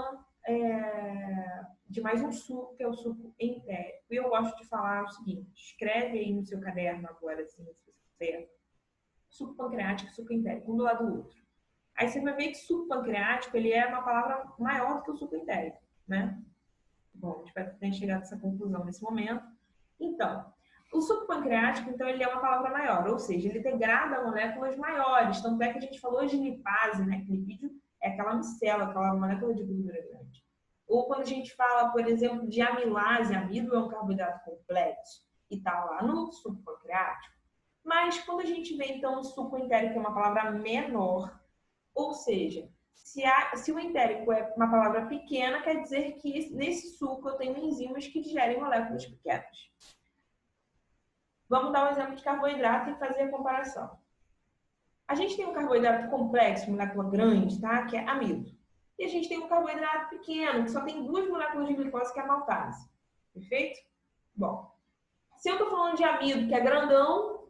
suco, que é o suco entérico. E eu gosto de falar o seguinte, escreve aí no seu caderno agora, assim, se você quiser, suco pancreático e suco entérico, um do lado do outro. Aí você vai ver que suco pancreático, ele é uma palavra maior do que o suco entérico, né? Bom, a gente vai ter chegado a essa conclusão nesse momento. Então, o suco pancreático, então, ele é uma palavra maior, ou seja, ele degrada moléculas maiores. Tanto é que a gente falou de lipase, né? Que lipídio é aquela micela, aquela molécula de gordura grande. Ou quando a gente fala, por exemplo, de amilase, amido é um carboidrato complexo e está lá no suco pancreático. Mas quando a gente vê, então, o suco entérico, que é uma palavra menor, ou seja, se o entérico é uma palavra pequena, quer dizer que nesse suco eu tenho enzimas que digerem moléculas pequenas. Vamos dar um exemplo de carboidrato e fazer a comparação. A gente tem um carboidrato complexo, molécula grande, tá? Que é amido. E a gente tem um carboidrato pequeno, que só tem 2 moléculas de glicose, que é a maltase. Perfeito? Bom, se eu estou falando de amido, que é grandão,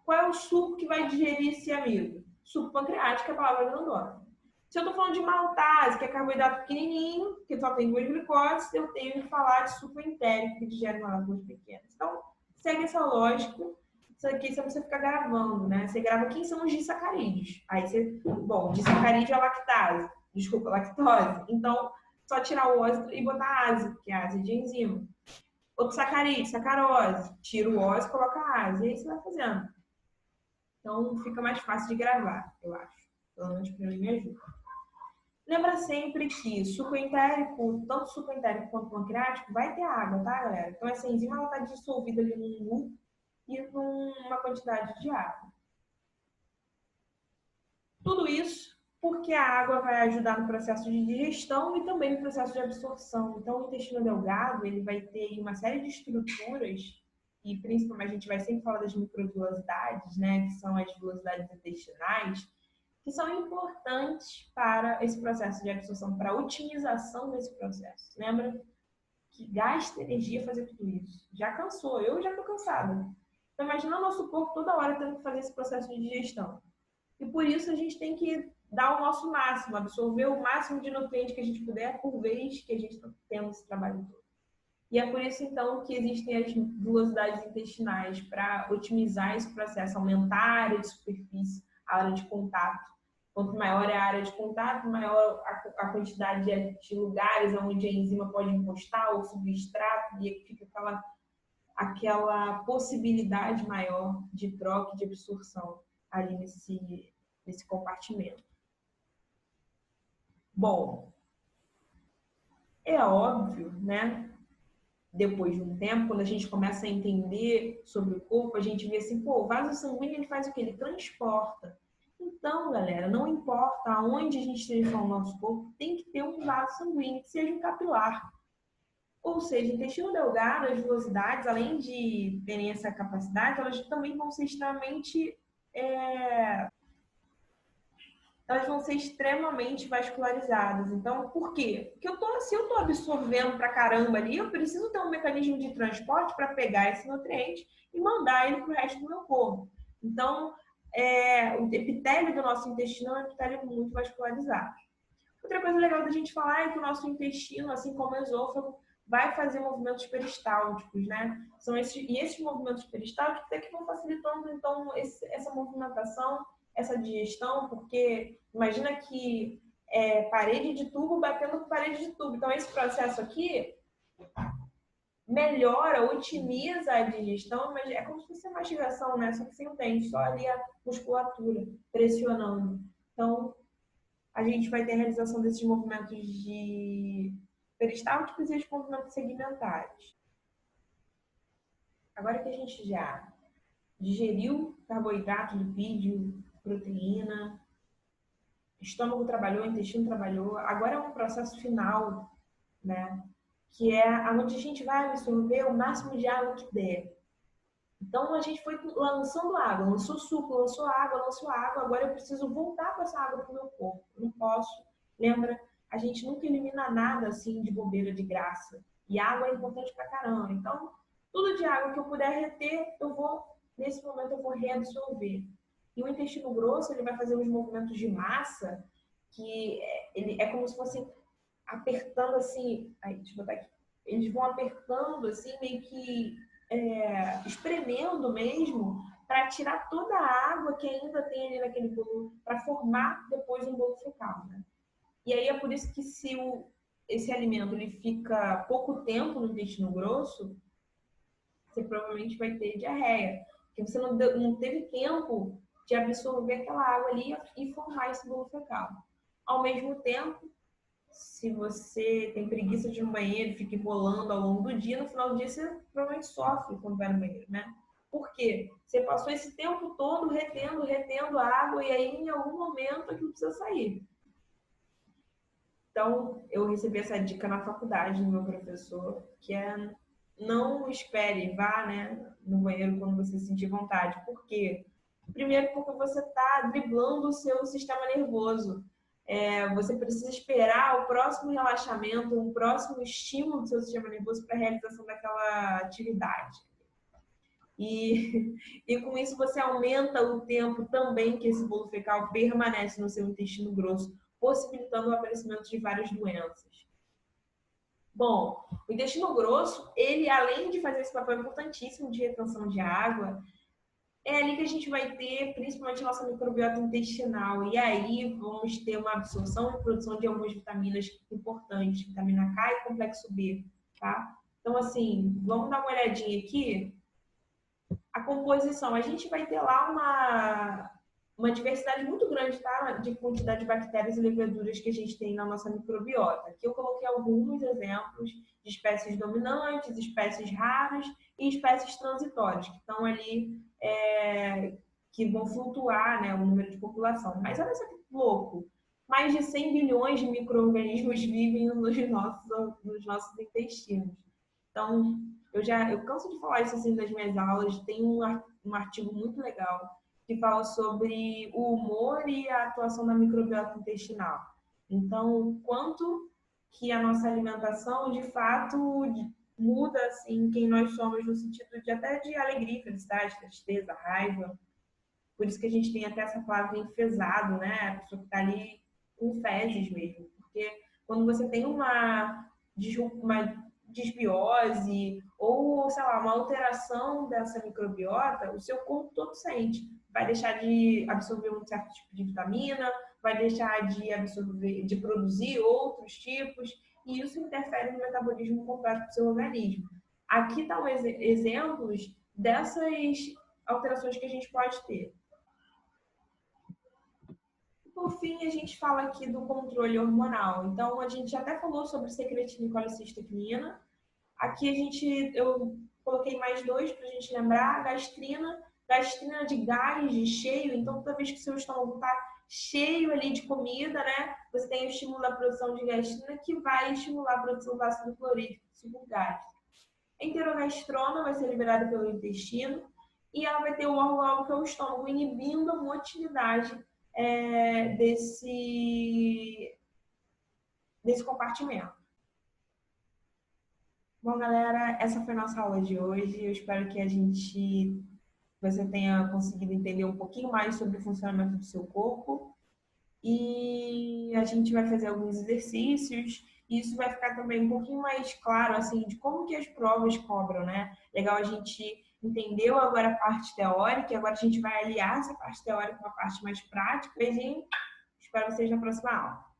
qual é o suco que vai digerir esse amido? Suco pancreático, que é a palavra grandona. Se eu estou falando de maltase, que é carboidrato pequenininho, que só tem 2 glicoses, eu tenho que falar de suco entérico, que digere moléculas pequenas. Então, segue essa lógica. Isso aqui você fica gravando, né? Você grava quem são os disacarídeos. Aí você, bom, disacarídeo é lactase. Desculpa, lactose. Então, só tirar o óseo e botar ase, que é a ase de enzima. Outro sacarídeo, sacarose. Tira o óseo e coloca a ase. E aí você vai fazendo. Então, fica mais fácil de gravar, eu acho. Pelo menos para mim me ajuda. Lembra sempre que suco entérico, tanto suco entérico quanto pancreático, vai ter água, tá, galera? Então, essa enzima ela está dissolvida ali num núcleo e numa quantidade de água. Tudo isso porque a água vai ajudar no processo de digestão e também no processo de absorção. Então, o intestino delgado ele vai ter uma série de estruturas e principalmente a gente vai sempre falar das microvilosidades, né, que são as vilosidades intestinais, que são importantes para esse processo de absorção, para a otimização desse processo. Lembra que gasta energia fazer tudo isso. Já cansou, eu já estou cansada. Então, imagina o nosso corpo toda hora tendo que fazer esse processo de digestão. E por isso a gente tem que dar o nosso máximo, absorver o máximo de nutrientes que a gente puder por vez que a gente está tendo esse trabalho todo. E é por isso, então, que existem as velocidades intestinais para otimizar esse processo, aumentar a área de superfície, a área de contato. Quanto maior é a área de contato, maior a quantidade de lugares onde a enzima pode encostar ou substrato, e fica aquela possibilidade maior de troca e de absorção ali nesse compartimento. Bom, é óbvio, né? Depois de um tempo, quando a gente começa a entender sobre o corpo, a gente vê assim, pô, o vaso sanguíneo ele faz o quê? Ele transporta. Então, galera, não importa aonde a gente esteja no nosso corpo, tem que ter um vaso sanguíneo, que seja um capilar. Ou seja, intestino delgado, as velocidades, além de terem essa capacidade, elas também vão ser elas vão ser extremamente vascularizadas. Então, por quê? Porque se eu estou absorvendo pra caramba ali, eu preciso ter um mecanismo de transporte para pegar esse nutriente e mandar ele para o resto do meu corpo. Então, o epitélio do nosso intestino é um epitélio muito vascularizado. Outra coisa legal da gente falar é que o nosso intestino, assim como o esôfago, vai fazer movimentos peristálticos, né? E esses movimentos peristálticos é que vão facilitando, então, essa movimentação, essa digestão, porque imagina que parede de tubo batendo com parede de tubo. Então, esse processo aqui melhora, otimiza a digestão, mas é como se fosse a mastigação, né? Só que sem o dente, só ali a musculatura pressionando. Então, a gente vai ter a realização desses movimentos de peristálticos e os movimentos segmentares. Agora que a gente já digeriu carboidrato, lipídio, proteína, estômago trabalhou, intestino trabalhou, agora é um processo final, né? Que é onde a gente vai absorver o máximo de água que der. Então a gente foi lançando água, lançou suco, lançou água, agora eu preciso voltar com essa água para o meu corpo. Eu não posso. Lembra, a gente nunca elimina nada assim de bobeira de graça. E água é importante pra caramba. Então, tudo de água que eu puder reter, nesse momento eu vou reabsorver. E o intestino grosso, ele vai fazer uns movimentos de massa que ele é como se fosse apertando assim, aí, deixa eu botar aqui. Eles vão apertando assim, meio que espremendo mesmo, para tirar toda a água que ainda tem ali naquele bolo, para formar depois um bolo fecal, né? E aí é por isso que se esse alimento ele fica pouco tempo no intestino grosso, você provavelmente vai ter diarreia, porque você não teve tempo de absorver aquela água ali e formar esse bolo fecal. Ao mesmo tempo, se você tem preguiça de ir no banheiro e fica enrolando ao longo do dia, no final do dia você provavelmente sofre quando vai no banheiro, né? Por quê? Você passou esse tempo todo retendo água e aí em algum momento aquilo precisa sair. Então, eu recebi essa dica na faculdade do meu professor, que é não espere, vá, né, no banheiro quando você sentir vontade. Por quê? Primeiro, porque você está driblando o seu sistema nervoso. Você precisa esperar o próximo relaxamento, um próximo estímulo do seu sistema nervoso para a realização daquela atividade. E com isso você aumenta o tempo também que esse bolo fecal permanece no seu intestino grosso, possibilitando o aparecimento de várias doenças. Bom, o intestino grosso, ele além de fazer esse papel importantíssimo de retenção de água, é ali que a gente vai ter principalmente a nossa microbiota intestinal. E aí vamos ter uma absorção e produção de algumas vitaminas importantes, vitamina K e complexo B, tá? Então, assim, vamos dar uma olhadinha aqui. A composição, a gente vai ter lá uma diversidade muito grande, tá? De quantidade de bactérias e leveduras que a gente tem na nossa microbiota. Aqui eu coloquei alguns exemplos de espécies dominantes, espécies raras e espécies transitórias, que estão ali, que vão flutuar, né, o número de população. Mas olha só que louco! Mais de 100 bilhões de micro-organismos vivem nos nossos intestinos. Então, eu canso de falar isso assim nas minhas aulas. Tem um artigo muito legal que fala sobre o humor e a atuação da microbiota intestinal. Então, quanto que a nossa alimentação, de fato, muda assim, quem nós somos no sentido de até de alegria, felicidade, tristeza, raiva. Por isso que a gente tem até essa palavra enfesado, né? A pessoa que está ali com fezes mesmo. Porque quando você tem uma desbiose ou, sei lá, uma alteração dessa microbiota, o seu corpo todo sente. Vai deixar de absorver um certo tipo de vitamina, vai deixar de absorver, de produzir outros tipos, e isso interfere no metabolismo completo do seu organismo. Aqui estão exemplos dessas alterações que a gente pode ter. Por fim, a gente fala aqui do controle hormonal. Então, a gente até falou sobre secretina e colecistectina. Aqui eu coloquei mais dois para a gente lembrar. Gastrina de gás, de cheio. Então, toda vez que seu estômago está cheio ali de comida, né? Você tem o estímulo da produção de gastrina que vai estimular a produção do ácido clorídrico gástrico. A enterogastrona vai ser liberada pelo intestino e ela vai ter o órgão-alvo que é o estômago, inibindo a motilidade desse compartimento. Bom, galera, essa foi a nossa aula de hoje. Eu espero que você tenha conseguido entender um pouquinho mais sobre o funcionamento do seu corpo. E a gente vai fazer alguns exercícios e isso vai ficar também um pouquinho mais claro, assim, de como que as provas cobram, né? Legal, a gente entendeu agora a parte teórica e agora a gente vai aliar essa parte teórica com a parte mais prática. Beijinho, espero vocês na próxima aula.